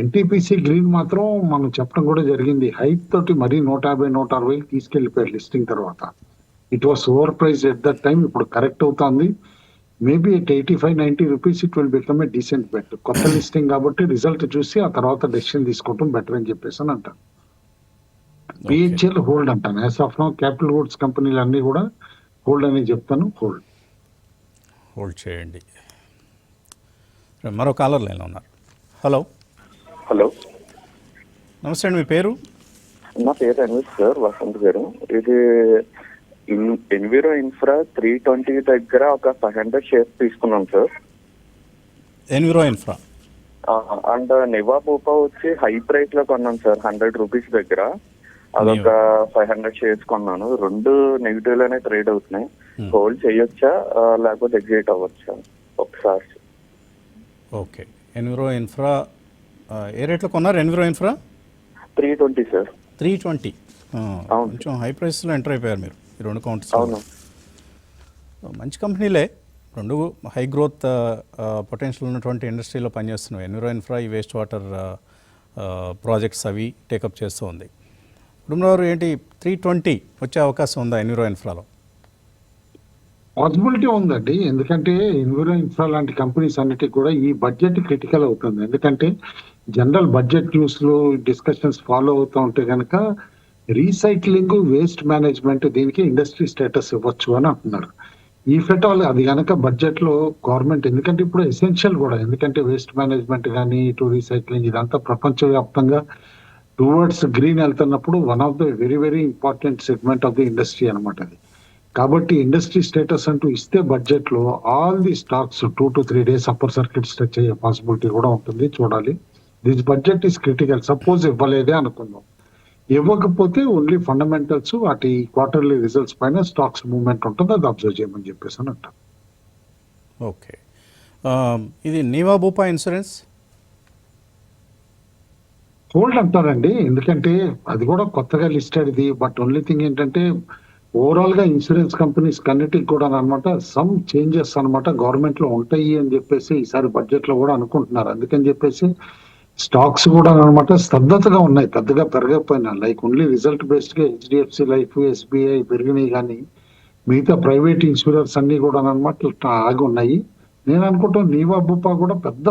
[SPEAKER 2] ఎన్టీపీసీ గ్రీన్ మాత్రం మనం చెప్పడం కూడా జరిగింది, హైట్ తోటి మరీ 150-160 తీసుకెళ్లిపోయారు లిస్టింగ్ తర్వాత. It was over price at that time. ఇప్పుడు కరెక్ట్ అవుతుంది. Maybe at 85-90 rupees it will become a decent bet. కొత్త లిస్టింగ్ కాబట్టి రిజల్ట్ చూసి ఆ తర్వాత డెసిషన్ తీసుకోవడం బెటర్ అని చెప్పేసి అని అంటాను. బిహెచ్ఎల్ హోల్డ్ అంటాను. As of now capital goods కంపెనీలు అన్ని కూడా హోల్డ్ అని చెప్తాను.
[SPEAKER 1] హోల్డ్ చేయండి. మరో కాలర్ లైన్లో ఉన్నారు. హలో,
[SPEAKER 8] హలో,
[SPEAKER 1] నమస్తే అండి, మీ పేరు?
[SPEAKER 8] నా పేరు అనిల్ సార్, వసంత్ గారు. ఇది ఎన్విరో ఇన్ఫ్రా 320 దగ్గర ఒక 500 షేర్స్ తీసుకున్నాం సార్.
[SPEAKER 1] Enviro infra
[SPEAKER 8] and Niva Bupa వచ్చి హై ప్రైస్ లో కొన్నాను సార్, 100 రూపీస్ దగ్గర. అదొక 500 షేర్స్ కొన్నాను. 2 నెగిటివ్ లోనే ట్రేడ్ అవుతున్నాయి. హోల్డ్ చేయొచ్చా లేకపోతే ఎగ్జిట్ అవ్వచ్చా ఒకసారి?
[SPEAKER 1] ఓకే, ఎన్విరో ఇన్ఫ్రా ఏ రేట్లో కొన్నారు? Enviro infra
[SPEAKER 8] 320 sir.
[SPEAKER 1] 320. కొంచెం హై ప్రైస్లో ఎంటర్ అయిపోయారు మీరు ఈ 2 కౌంటర్స్.
[SPEAKER 8] అవును,
[SPEAKER 1] మంచి కంపెనీలే, 2 హై గ్రోత్ పొటెన్షియల్ ఉన్నటువంటి ఇండస్ట్రీలో పనిచేస్తున్నాయి. ఎన్విరో ఇన్ఫ్రా ఈ వేస్ట్ వాటర్ ప్రాజెక్ట్స్ అవి టేకప్ చేస్తూ ఉంది. కుటుంబంలో ఏంటి 320 వచ్చే అవకాశం ఉందా ఎన్విరో ఇన్ఫ్రాలో?
[SPEAKER 2] పాసిబిలిటీ ఉందండి, ఎందుకంటే ఎన్విరో ఇన్ఫ్రా లాంటి కంపెనీస్ అన్నిటికి కూడా ఈ బడ్జెట్ క్రిటికల్ అవుతుంది. ఎందుకంటే జనరల్ బడ్జెట్ న్యూస్ లో డిస్కషన్స్ ఫాలో అవుతూ ఉంటే కనుక రీసైక్లింగ్, వేస్ట్ మేనేజ్మెంట్ దీనికి ఇండస్ట్రీ స్టేటస్ ఇవ్వచ్చు అని అంటున్నారు. ఈ ఫెటాల్ అది కనుక బడ్జెట్ లో గవర్నమెంట్, ఎందుకంటే ఇప్పుడు ఎసెన్షియల్ కూడా, ఎందుకంటే వేస్ట్ మేనేజ్మెంట్ కానీ ఇటు రీసైక్లింగ్ ఇదంతా ప్రపంచవ్యాప్తంగా టువర్డ్స్ గ్రీన్ వెళ్తున్నప్పుడు one of the very very important segment of the industry అనమాట అది. కాబట్టి ఇండస్ట్రీ స్టేటస్ అంటూ ఇస్తే బడ్జెట్ లో all the stocks 2 to 3 days upper circuit stretch అయ్యే పాసిబిలిటీ కూడా ఉంటుంది. చూడాలి. This budget is critical. Suppose ఇవ్వలేదే అనుకుందాం, ఇవ్వకపోతే ఓన్లీ ఫండమెంటల్స్ వాటి క్వార్టర్లీ రిజల్ట్స్ పైన స్టాక్స్ మూవ్మెంట్ ఉంటుంది, అది అబ్జర్వ్ చేయమని చెప్పేసి అని అంటారు.
[SPEAKER 1] ఓకే, ఇది నీవా బూపా ఇన్సూరెన్స్
[SPEAKER 2] హోల్డ్ అంటారండి, ఎందుకంటే అది కూడా కొత్తగా లిస్టెడ్ ఇది. బట్ ఓన్లీ థింగ్ ఏంటంటే ఓవరాల్ గా ఇన్సూరెన్స్ కంపెనీస్ కన్నిటికి కూడా అనమాట సమ్ చేంజెస్ అనమాట గవర్నమెంట్ లో ఉంటాయి అని చెప్పేసి ఈసారి బడ్జెట్ లో కూడా అనుకుంటున్నారు. అందుకని చెప్పేసి స్టాక్స్ కూడా అనమాట స్తబ్దతగా ఉన్నాయి, పెద్దగా పెరగకపోయినా. లైక్ ఓన్లీ రిజల్ట్ బేస్డ్ గా హెచ్డిఎఫ్సి లైఫ్, ఎస్బీఐ పెరిగినాయి, కానీ మిగతా ప్రైవేట్ ఇన్సూరెన్స్ అన్ని కూడా అనమాట ఆగి ఉన్నాయి. నేను అనుకుంటాను నీవా బూపా కూడా పెద్ద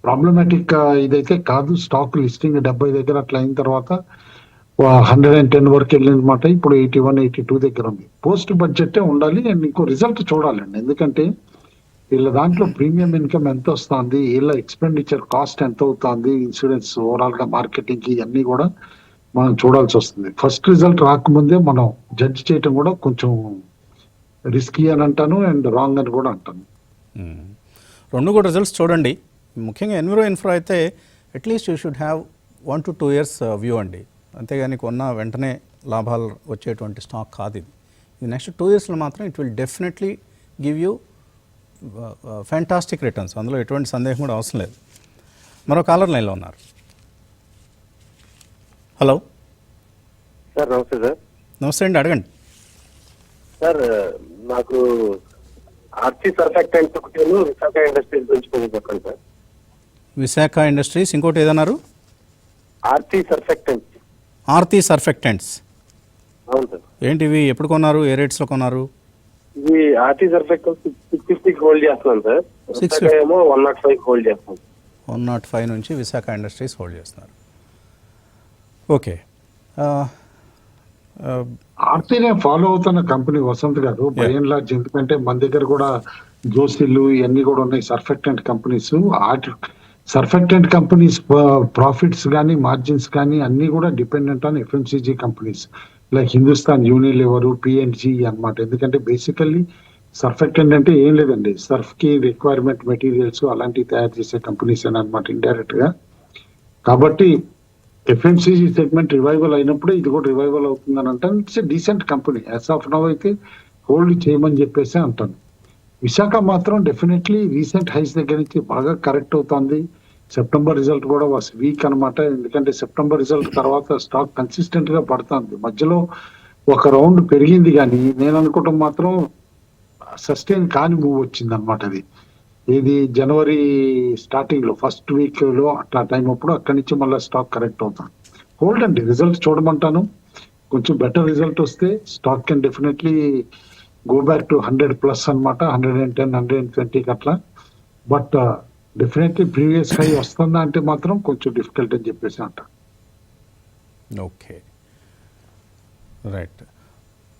[SPEAKER 2] ప్రాబ్లమాటిక్ ఇదైతే కాదు. స్టాక్ లిస్టింగ్ 70 దగ్గర అట్లా అయిన తర్వాత 110 వరకు వెళ్ళినమాట. ఇప్పుడు 81-82 దగ్గర ఉంది. పోస్ట్ బడ్జెట్ ఉండాలి అండ్ ఇంకో రిజల్ట్ చూడాలండి, ఎందుకంటే వీళ్ళ దాంట్లో ప్రీమియం ఇన్కమ్ ఎంత వస్తుంది, వీళ్ళ ఎక్స్పెండిచర్ కాస్ట్ ఎంత అవుతుంది, ఇన్సూరెన్స్ ఓవరాల్ గా మార్కెటింగ్ కి ఇవన్నీ కూడా మనం చూడాల్సి వస్తుంది. ఫస్ట్ రిజల్ట్ రాకముందే మనం జడ్జ్ చేయటం కూడా కొంచెం రిస్కీ అని అంటాను అండ్ రాంగ్ అని కూడా అంటాను.
[SPEAKER 1] 2 కూడా రిజల్ట్స్ చూడండి. ముఖ్యంగా ఎన్విరో ఇన్ఫ్రా అయితే at least you should have 1 to 2 years view అండి, అంతేగాని కొన్న వెంటనే లాభాలు వచ్చేటువంటి స్టాక్ కాదు ఇది. నెక్స్ట్ 2 yearsలో మాత్రం it will definitely give you fantastic returns, అందులో ఎటువంటి సందేహం కూడా అవసరం లేదు. మరో కాలర్ లైన్లో ఉన్నారు. హలో,
[SPEAKER 9] సార్ నమస్తే సార్.
[SPEAKER 1] నమస్తే అండి, అడగండి.
[SPEAKER 9] సార్ నాకు ఆర్సీ సర్ఫెక్టెంట్స్ ఒకటి విశాఖ ఇండస్ట్రీస్ గురించి కొంచెం చెప్పండి సార్.
[SPEAKER 1] విశాఖ ఇండస్ట్రీస్, ఇంకోటి ఏదన్నారు?
[SPEAKER 9] RC Surfactants.
[SPEAKER 1] ఆర్తి సర్ఫెక్టెంట్స్.
[SPEAKER 9] అవును సార్.
[SPEAKER 1] ఏంటివి, ఎప్పుడు కొన్నారు, ఏ రేట్స్లో కొన్నారు?
[SPEAKER 9] ఇది ఆర్సీ సర్ఫెక్టెంట్స్ 650 హోల్డ్ చేస్తున్నాను సార్.
[SPEAKER 1] 650
[SPEAKER 9] ఏమో 105 హోల్డ్ చేస్తున్నాను.
[SPEAKER 1] 105 నుంచి విశాఖ ఇండస్ట్రీస్ హోల్డ్ చేస్తున్నారు. ఓకే.
[SPEAKER 2] ఆర్టీనే ఫాలో అవుతున్న company Vasant garu, buy and large. ఎందుకంటే మన దగ్గర కూడా జోసిల్లు ఇవన్నీ కూడా ఉన్నాయి surfactant companies. Surfactant companies profits కానీ మార్జిన్స్ కానీ అన్ని కూడా dependent on FMCG companies like Hindustan Unilever, PNG అన్నమాట. ఎందుకంటే బేసికల్లీ సర్ఫెక్టెంట్ అంటే ఏం లేదండి, సర్ఫ్ కి రిక్వైర్మెంట్ మెటీరియల్స్ అలాంటివి తయారు చేసే కంపెనీస్ అని అనమాట ఇండైరెక్ట్ గా. కాబట్టి ఎఫ్ఎంసీజీ సెగ్మెంట్ రివైవల్ అయినప్పుడే ఇది కూడా రివైవల్ అవుతుందని అంటాను. It's a decent company. As of now అయితే హోల్డ్ చేయమని చెప్పేసి అంటాను. విశాఖ మాత్రం డెఫినెట్లీ రీసెంట్ హైస్ దగ్గర నుంచి బాగా కరెక్ట్ అవుతుంది. సెప్టెంబర్ రిజల్ట్ కూడా వాస్ వీక్ అనమాట. ఎందుకంటే సెప్టెంబర్ రిజల్ట్ తర్వాత స్టాక్ కన్సిస్టెంట్ గా పడుతుంది. మధ్యలో ఒక రౌండ్ పెరిగింది కానీ నేను అనుకోవటం మాత్రం సస్టైన్ కాని మూవ్ వచ్చింది అనమాట. అది ఇది జనవరి స్టార్టింగ్ లో ఫస్ట్ వీక్ లో అట్లా టైం అప్పుడు అక్కడి నుంచి మళ్ళీ స్టాక్ కరెక్ట్ అవుతాం. హోల్డ్ అండి, రిజల్ట్ చూడమంటాను. కొంచెం బెటర్ రిజల్ట్ వస్తే stock can definitely go back to 100+ అనమాట. 110, 120 అట్లా. బట్ డెఫినెట్లీ ప్రీవియస్ హై వస్తుందా అంటే మాత్రం కొంచెం డిఫికల్ట్ అని చెప్పేసి అంట.
[SPEAKER 1] Okay, right.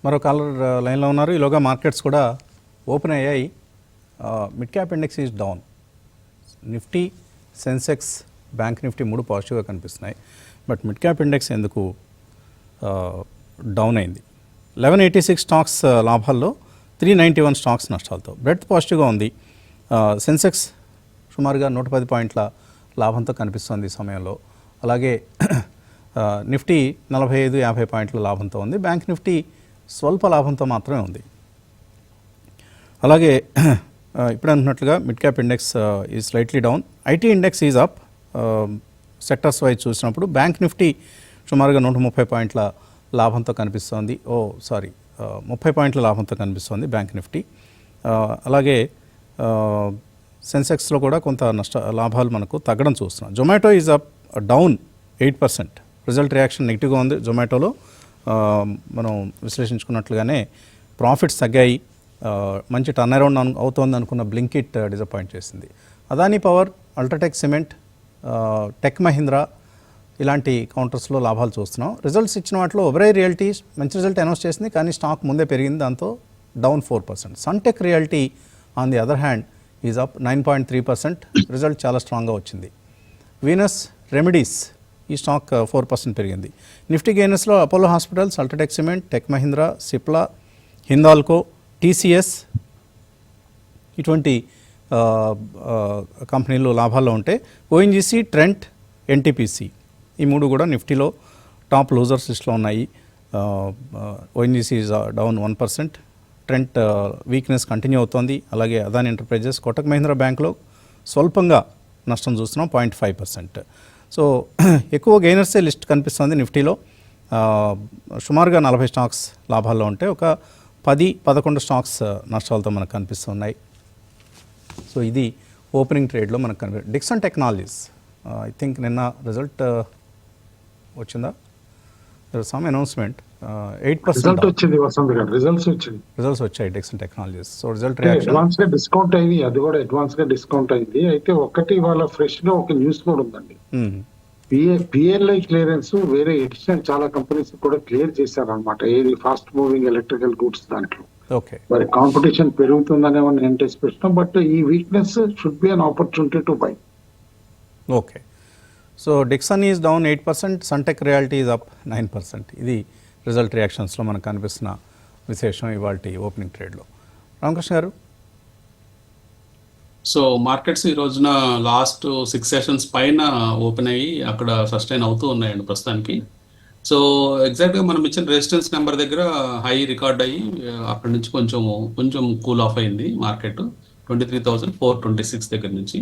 [SPEAKER 1] మరో కాలర్ లైన్లో ఉన్నారు. ఈలోగా మార్కెట్స్ కూడా ఓపెన్ అయ్యాయి. Mid cap index is down. Nifty, Sensex, bank Nifty 3 పాజిటివ్గా కనిపిస్తున్నాయి. బట్ మిడ్ క్యాప్ ఇండెక్స్ ఎందుకు డౌన్ అయింది? 1186 స్టాక్స్ లాభాల్లో 391 స్టాక్స్ నష్టాలతో. బ్రెడ్త్ పాజిటివ్గా ఉంది. సెన్సెక్స్ సుమారుగా 110 పాయింట్ల లాభంతో కనిపిస్తుంది ఈ సమయంలో. అలాగే నిఫ్టీ 45-50 పాయింట్ల లాభంతో ఉంది. బ్యాంక్ నిఫ్టీ స్వల్ప లాభంతో మాత్రమే ఉంది. అలాగే ఇప్పుడు అంటున్నట్లుగా మిడ్ క్యాప్ ఇండెక్స్ ఈ slightly down. IT index is up. Sectors wise చూసినప్పుడు బ్యాంక్ నిఫ్టీ సుమారుగా 130 పాయింట్ల లాభంతో కనిపిస్తోంది. 30 పాయింట్ల లాభంతో కనిపిస్తోంది బ్యాంక్ నిఫ్టీ. అలాగే సెన్సెక్స్లో కూడా కొంత లాభాలు మనకు తగ్గడం చూస్తున్నాం. Zomato is up, down 8%. Result reaction నెగిటివ్గా ఉంది జొమాటోలో. మనం విశ్లేషించుకున్నట్లుగానే ప్రాఫిట్స్ తగ్గాయి. మంచి టర్న్ అరౌండ్ అవుతోంది అనుకున్న బ్లింకిట్ డిసప్పాయింట్ చేసింది. Adani power, UltraTech Cement, Tech Mahindra ఇలాంటి కౌంటర్స్లో లాభాలు చూస్తున్నాం. రిజల్ట్స్ ఇచ్చిన వాటిలో ఒబెరాయ్ రియల్టీస్ మంచి రిజల్ట్ అనౌన్స్ చేసింది, కానీ స్టాక్ ముందే పెరిగింది, దాంతో down 4%. Sunteck Realty on the other hand is up 9.3%. Result చాలా స్ట్రాంగ్గా వచ్చింది. వీనస్ రెమెడీస్ ఈ స్టాక్ 4% పెరిగింది. నిఫ్టీ గెయినర్స్లో Apollo Hospitals, UltraTech Cement, Tech Mahindra, Cipla, Hindalco, TCS ఇటువంటి కంపెనీలు లాభాల్లో ఉంటే ఓఎన్జీసీ, ట్రెంట్, ఎన్టీపీసీ ఈ 3 కూడా నిఫ్టీలో టాప్ లూజర్స్ లిస్ట్లో ఉన్నాయి. ONGC is down 1%. Trent weakness continue అవుతోంది. అలాగే అదాని ఎంటర్ప్రైజెస్, కోటక్ మహీంద్రా బ్యాంక్లో స్వల్పంగా నష్టం చూస్తున్నాం, 0.5%. సో ఎక్కువ గెయినర్సే లిస్ట్ కనిపిస్తుంది నిఫ్టీలో. సుమారుగా 40 స్టాక్స్ లాభాల్లో ఉంటే ఒక 10-11 స్టాక్స్ నష్టాలతో మనకు కనిపిస్తున్నాయి. సో ఇది ఓపెనింగ్ ట్రేడ్లో మనకు కనిపి. డిక్సన్ టెక్నాలజీస్ ఐ థింక్ నిన్న రిజల్ట్ వచ్చిందా? సమ్ అనౌన్స్మెంట్ 8%
[SPEAKER 2] వచ్చింది వసంత్ గారు. రిజల్ట్స్
[SPEAKER 1] వచ్చాయి Dixon technologies. So result reaction
[SPEAKER 2] advance గా డిస్కౌంట్ అయింది. అది కూడా అడ్వాన్స్ గా డిస్కౌంట్ అయింది. అయితే ఒకటి వాళ్ళ ఫ్రెష్ గా ఒక న్యూస్ కూడా ఉందండి. పిఎల్ఐ క్లియరెన్స్ వేరే ఎడిషనల్ చాలా కంపెనీస్ కూడా క్లియర్ చేశారు అనమాట. ఏది ఫాస్ట్ మూవింగ్ ఎలక్ట్రికల్ గూడ్స్ దాంట్లో.
[SPEAKER 1] ఓకే,
[SPEAKER 2] మరి కాంపిటీషన్ పెరుగుతుందనే యాంటిసిపేషన్. బట్ ఈ weakness should be an opportunity to buy.
[SPEAKER 1] Okay. So Dixon is down 8%, Sunteck realty is up 9%. ఇది రిజల్ట్ రియాక్షన్స్లో మనకు కనిపిస్తున్న విశేషం ఇవాల్టి ఓపెనింగ్ ట్రేడ్లో. రామకృష్ణ గారు.
[SPEAKER 4] సో మార్కెట్స్ ఈ రోజున లాస్ట్ 6 సెషన్స్ పైన ఓపెన్ అయ్యి అక్కడ సస్టైన్ అవుతూ ఉన్నాయండి ప్రస్తుతానికి. సో ఎగ్జాక్ట్గా మనం ఇచ్చిన రెసిస్టెన్స్ నెంబర్ దగ్గర హై రికార్డ్ అయ్యి అక్కడి నుంచి కొంచెం కూల్ ఆఫ్ అయింది మార్కెట్. 23,426 దగ్గర నుంచి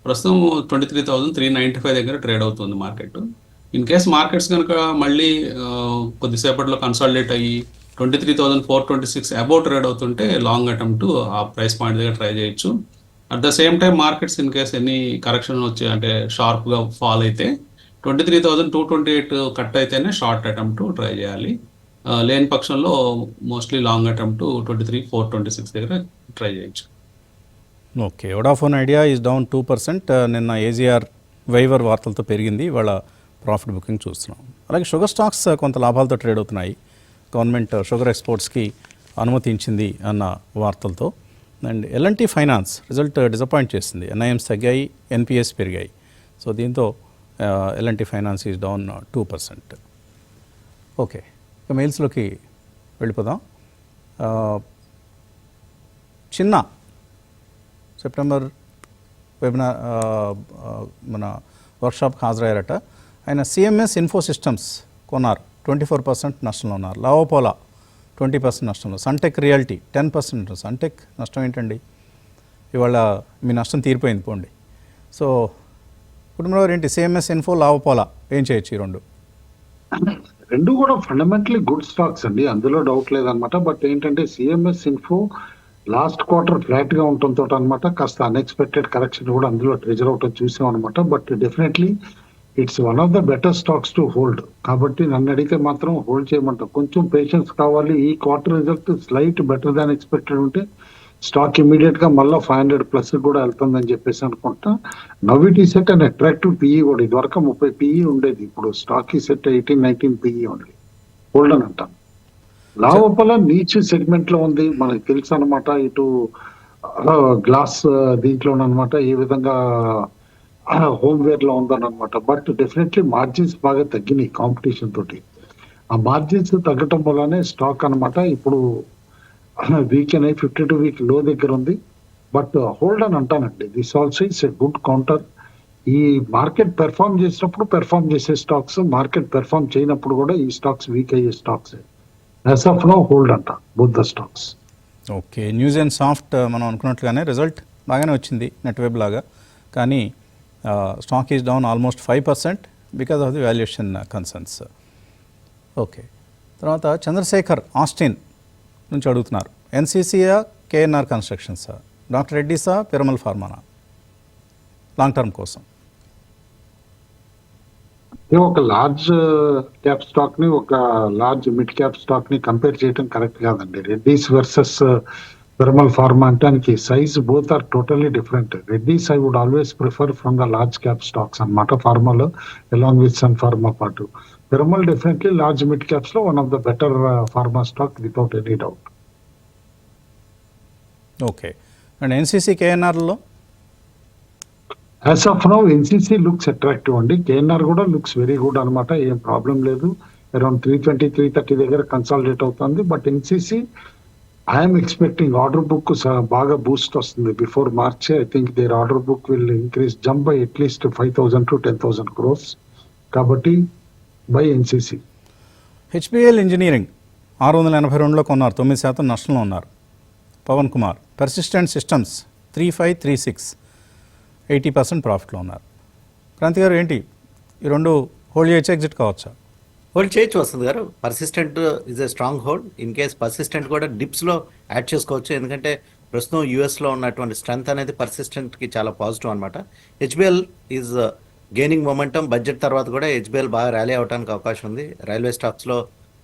[SPEAKER 4] ప్రస్తుతం 23,395 దగ్గర ట్రేడ్ అవుతుంది మార్కెట్. ఇన్ కేస్ మార్కెట్స్ కనుక మళ్ళీ కొద్దిసేపట్లో కన్సాలిడేట్ అయ్యి 23,426 అబౌట్ ట్రేడ్ అవుతుంటే లాంగ్ అటెంప్ట్ ఆ ప్రైస్ పాయింట్ దగ్గర ట్రై చేయొచ్చు. At the same time markets in case ఎన్ని కరెక్షన్ వచ్చి అంటే షార్ప్గా ఫాల్ అయితే 23,228 కట్ అయితేనే షార్ట్ అటెంప్ట్ ట్రై చేయాలి. లేని పక్షంలో మోస్ట్లీ లాంగ్ అటెంప్ట్ 23,426 దగ్గర ట్రై చేయొచ్చు.
[SPEAKER 1] Okay, Vodafone idea is down 2%. నిన్న ఏజీఆర్ వైవర్ వార్తలతో పెరిగింది, వాళ్ళ ప్రాఫిట్ బుకింగ్ చూస్తున్నాం. అలాగే షుగర్ స్టాక్స్ కొంత లాభాలతో ట్రేడ్ అవుతున్నాయి. గవర్నమెంట్ షుగర్ ఎక్స్పోర్ట్స్కి అనుమతించింది అన్న వార్తలతో. And L and T Finance result disappoint చేసింది. ఎన్ఐఎమ్స్ తగ్గాయి, ఎన్పిఎస్ పెరిగాయి. సో దీంతో L and T Finance is down 2%. Okay, ఇక మెయిల్స్లోకి వెళ్ళిపోదాం. చిన్న సెప్టెంబర్ వెబినార్ మన వర్క్షాప్కి హాజరయ్యారట. ఆయన సిఎంఎస్ ఇన్ఫో సిస్టమ్స్ కొన్నారు, 24% నష్టంలో ఉన్నారు. లావోపోలా 20% నష్టంలో. Sunteck Realty 10%. సన్టెక్ నష్టం ఏంటండి, ఇవాళ మీ నష్టం తీరిపోయింది పోండి. సో కుటుంబంలో ఏంటి, సిఎంఎస్ ఇన్ఫో, లావోపోలా ఏం చేయొచ్చు ఈ
[SPEAKER 2] రెండు కూడా ఫండమెంటలీ గుడ్ స్టాక్స్ అండి, అందులో డౌట్ లేదనమాట. బట్ ఏంటంటే CMS info last quarter flat గా ఉండటంతో అనమాట కాస్త అన్ఎక్స్పెక్టెడ్ కరెక్షన్ కూడా అందులో ట్రెజర్ అవటం చూసాం అనమాట. But definitely it's one of the better stocks to hold. కాబట్టి నన్ను అడిగితే మాత్రం హోల్డ్ చేయమంటాం. కొంచెం పేషెన్స్ కావాలి. ఈ quarter result slight better than expected ఉంటే స్టాక్ ఇమీడియట్ గా మళ్ళీ 500+ కూడా వెళ్తుందని చెప్పేసి అనుకుంటా. నవ్ ఇట్ ఈ సెట్ అండ్ అట్రాక్టివ్ పిఈ కూడా. ఇదివరకు 30 పిఈ ఉండేది, ఇప్పుడు స్టాక్ ఈ సెట్ 18-19 పిఈ ఉంది. హోల్డ్ అని అంటాను. లావోపల నీచ్ సెగ్మెంట్ లో ఉంది, మనకి తెలుసు అనమాట. ఇటు గ్లాస్ దీంట్లోనమాట ఏ విధంగా హోమ్వేర్ లో ఉందన్నమాట. బట్ డెఫినెట్లీ మార్జిన్స్ బాగా తగ్గినాయి కాంపిటీషన్ తోటి. ఆ మార్జిన్స్ తగ్గటం వల్లనే స్టాక్ అనమాట ఇప్పుడు వీక్ అనే 52 వీక్ లో దగ్గర ఉంది. బట్ హోల్డ్ అని అంటానండి. This also it's a good counter. ఈ మార్కెట్ పెర్ఫార్మ్ చేసినప్పుడు పెర్ఫార్మ్ చేసే స్టాక్స్, మార్కెట్ పెర్ఫార్మ్ చేయనప్పుడు కూడా ఈ స్టాక్స్ వీక్ అయ్యే stocks. As of now hold అంట both the stocks.
[SPEAKER 1] Okay, news and soft మనం అనుకున్నట్లుగానే రిజల్ట్ బాగానే వచ్చింది నెట్వెబ్ లాగా, కానీ stock is down almost 5% because of the valuation concerns. Okay, తర్వాత చంద్రశేఖర్ ఆస్టిన్ నుంచి అడుగుతున్నారు, ఎన్సీసీయా, కేఎన్ఆర్ కన్స్ట్రక్షన్సా, డాక్టర్ రెడ్డిసా, పిరమల్ ఫార్మానా లాంగ్ టర్మ్ కోసం?
[SPEAKER 2] ఒక లార్జ్ క్యాప్ స్టాక్ ని ఒక లార్జ్ మిడ్ క్యాప్ స్టాక్ ని కంపేర్ చేయడం కరెక్ట్ కాదండి. రెడ్డీస్ వర్సెస్ పిరమల్ ఫార్మా అంటే size both are totally different. Reddy's I would always prefer from the large cap stocks అనమాట ఫార్మాలో, అలాంగ్ విత్ సన్ ఫార్మా పాటు. Piramal definitely large mid caps లో one of the better pharma stock without any doubt.
[SPEAKER 1] Okay, and NCC, కేఎన్ఆర్లో?
[SPEAKER 2] As of now NCC looks attractive అండి. KNR కూడా looks very good అనమాట, ఏం problem లేదు. Around 320-330 దగ్గర consolidate అవుతుంది. But NCC I'm expecting order book బాగా Boost వస్తుంది before March. I think there order book will increase, jump by at least 5,000 to 10,000 crores. కాబట్టి బై ఎన్సీసీ.
[SPEAKER 1] హెచ్బిఎల్ ఇంజనీరింగ్ 682లో కొన్నారు, 9% నష్టంలో ఉన్నారు. పవన్ కుమార్. పర్సిస్టెంట్ సిస్టమ్స్ 3536, 80% ప్రాఫిట్లో ఉన్నారు. క్రాంతి గారు ఏంటి ఈ రెండు హోల్డ్ చేయొచ్చా, ఎగ్జిట్ కావచ్చా?
[SPEAKER 3] హోల్డ్ చేయొచ్చు వస్తుంది గారు. Persistent is a strong hold. In case persistent కూడా డిప్స్లో యాడ్ చేసుకోవచ్చు, ఎందుకంటే ప్రస్తుతం యూఎస్లో ఉన్నటువంటి స్ట్రెంత్ అనేది పర్సిస్టెంట్కి చాలా పాజిటివ్ అనమాట. HBL is gaining momentum. Budget తర్వాత కూడా హెచ్బిఎల్ బాగా ర్యాలీ అవడానికి అవకాశం ఉంది. రైల్వే స్టాక్స్లో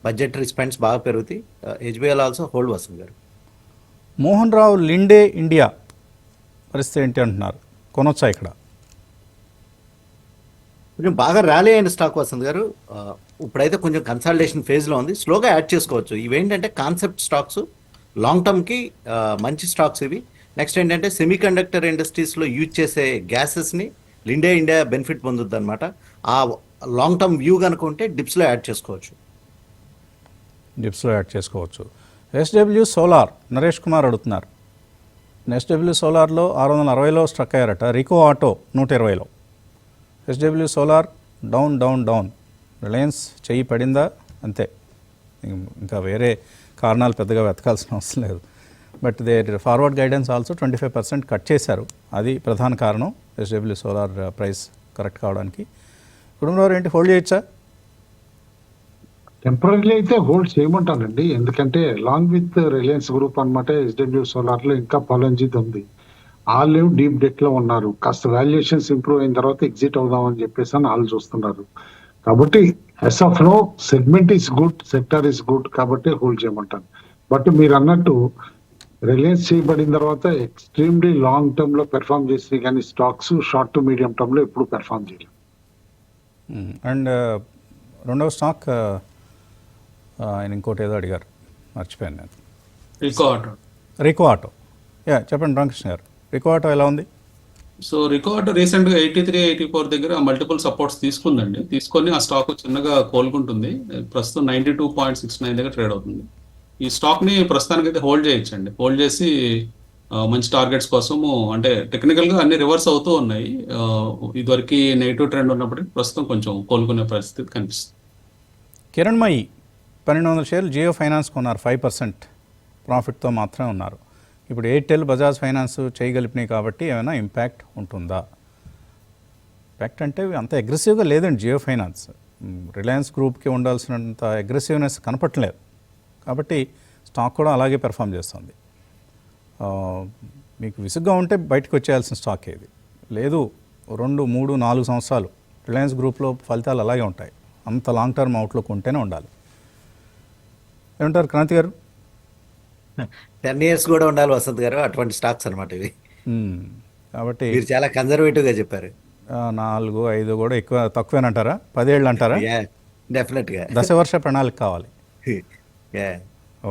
[SPEAKER 3] బడ్జెటరీ స్పెండ్స్ బాగా పెరుగుతాయి. హెచ్బిఎల్ ఆల్సో హోల్డ్ వస్తుంది గారు.
[SPEAKER 1] మోహన్ రావు లిండే ఇండియా పరిస్థితి ఏంటి అంటున్నారు, కొనొచ్చా ఇక్కడ?
[SPEAKER 3] కొంచెం బాగా ర్యాలీ అయిన స్టాక్ వస్తుంది గారు. ఇప్పుడైతే కొంచెం కన్సాలిడేషన్ ఫేజ్లో ఉంది, స్లోగా యాడ్ చేసుకోవచ్చు. ఇవేంటంటే కాన్సెప్ట్ స్టాక్స్, లాంగ్ టర్మ్కి మంచి స్టాక్స్ ఇవి. నెక్స్ట్ ఏంటంటే సెమీ కండక్టర్ ఇండస్ట్రీస్లో యూజ్ చేసే గ్యాసెస్ని లిండే ఇండియా బెనిఫిట్ పొందుద్ది అనమాట. ఆ లాంగ్ టర్మ్ వ్యూ కనుక ఉంటే డిప్స్లో యాడ్ చేసుకోవచ్చు.
[SPEAKER 1] డిప్స్లో యాడ్ చేసుకోవచ్చు. ఎస్డబ్ల్యూ సోలార్ నరేష్ కుమార్ అడుగుతున్నారు. ఎస్డబ్ల్యూ సోలార్లో 660లో స్ట్రక్ అయ్యారట. రికో ఆటో 120లో. SW Solar down down down. Reliance చెయ్యి పడిందా అంతే, ఇంకా వేరే కారణాలు పెద్దగా వెతకాల్సిన అవసరం లేదు. But there forward guidance also 25% cut చేశారు. అది ప్రధాన కారణం ఎస్డబ్ల్యూ సోలార్ ప్రైస్ కరెక్ట్ కావడానికి. కుటుంబంలో ఏంటి హోల్డ్ చేయొచ్చా?
[SPEAKER 2] టెంపరీ అయితే హోల్డ్ చేయమంటానండి, ఎందుకంటే అలాంగ్ విత్ రిలయన్స్ గ్రూప్ అనమాట ఎస్డబ్ల్యూ సోలార్ లో ఇంకా పాలంజిత్ ఉంది. వాళ్ళు డీప్ డెట్ లో ఉన్నారు. కాస్త వాల్యుయేషన్స్ ఇంప్రూవ్ అయిన తర్వాత ఎగ్జిట్ అవుదామని చెప్పేసి అని వాళ్ళు చూస్తున్నారు. కాబట్టి as of now segment is good, sector is good, కాబట్టి హోల్డ్ చేయమంటాను. బట్ మీరు అన్నట్టు రిలయన్స్ చేయబడిన తర్వాత ఎక్స్ట్రీమ్లీ లాంగ్ టర్మ్ లో పెర్ఫామ్ చేసినాయి, కానీ stocks short to medium term లో ఎప్పుడు పెర్ఫామ్ చేయలేదు.
[SPEAKER 1] అండ్ రెండవ స్టాక్ ఆయన ఇంకోటి ఏదో అడిగారు, మర్చిపోయాను నేను. రికో ఆటో. చెప్పండి రామకృష్ణ గారు, రికో ఆటో ఎలా ఉంది?
[SPEAKER 4] సో రికో ఆటో రీసెంట్గా 83, 84 దగ్గర మల్టిపుల్ సపోర్ట్స్ తీసుకుందండి. తీసుకొని ఆ స్టాక్ చిన్నగా కోలుకుంటుంది. ప్రస్తుతం 92.69 దగ్గర ట్రేడ్ అవుతుంది. ఈ స్టాక్ని ప్రస్తుతానికైతే హోల్డ్ చేయొచ్చండి. హోల్డ్ చేసి మంచి టార్గెట్స్ కోసము, అంటే టెక్నికల్గా అన్ని రివర్స్ అవుతూ ఉన్నాయి. ఇదివరకు నెగిటివ్ ట్రెండ్ ఉన్నప్పటికీ ప్రస్తుతం కొంచెం కోలుకునే పరిస్థితి కనిపిస్తుంది.
[SPEAKER 1] కిరణ్మయి 1200 షేర్లు జియో ఫైనాన్స్ కొన్నారు, 5% ప్రాఫిట్తో మాత్రమే ఉన్నారు. ఇప్పుడు ఎయిర్టెల్, బజాజ్ ఫైనాన్స్ చేయగలిపినాయి కాబట్టి ఏమైనా ఇంపాక్ట్ ఉంటుందా? ఇంపాక్ట్ అంటే అంత అగ్రెసివ్గా లేదండి జియో ఫైనాన్స్. రిలయన్స్ గ్రూప్కి ఉండాల్సినంత అగ్రెసివ్నెస్ కనపట్లేదు, కాబట్టి స్టాక్ కూడా అలాగే పెర్ఫామ్ చేస్తుంది. మీకు విసుగ్గా ఉంటే బయటకు వచ్చేయాల్సిన స్టాక్ ఏది లేదు. 2, 3, 4 సంవత్సరాలు రిలయన్స్ గ్రూప్లో ఫలితాలు అలాగే ఉంటాయి. అంత లాంగ్ టర్మ్ అవుట్లుక్ ఉంటేనే ఉండాలి. ఏమంటారు క్రాంతి గారు?
[SPEAKER 3] 10 years కూడా ఉండాలి వసంత్ గారు, అటువంటి స్టాక్స్ అనమాట ఇవి.
[SPEAKER 1] కాబట్టి
[SPEAKER 3] మీరు చాలా కన్జర్వేటివ్గా చెప్పారు.
[SPEAKER 1] 4, 5 కూడా ఎక్కువ తక్కువేనంటారా? 10 ఏళ్ళు అంటారా?
[SPEAKER 3] డెఫినెట్గా
[SPEAKER 1] దశవర్ష ప్రణాళిక కావాలి.
[SPEAKER 3] Yeah.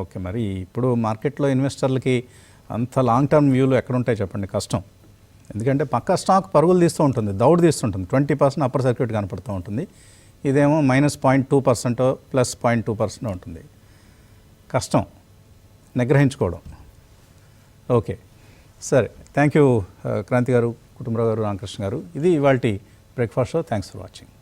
[SPEAKER 1] ఓకే, మరి ఇప్పుడు మార్కెట్లో ఇన్వెస్టర్లకి అంత లాంగ్ టర్మ్ వ్యూలు ఎక్కడుంటాయి చెప్పండి, కష్టం. ఎందుకంటే పక్క స్టాక్ పరుగులు తీస్తూ ఉంటుంది, దౌడు తీస్తుంటుంది, 20% అప్పర్ సర్క్యూట్ కనపడుతూ ఉంటుంది. ఇదేమో -0.2% +0.2% ఉంటుంది. కష్టం నిగ్రహించుకోవడం. ఓకే, సరే, థ్యాంక్ యూ క్రాంతి గారు, కుటుంబరావు గారు, రామకృష్ణ గారు. ఇది ఇవాల్టి breakfast show. Thanks for watching.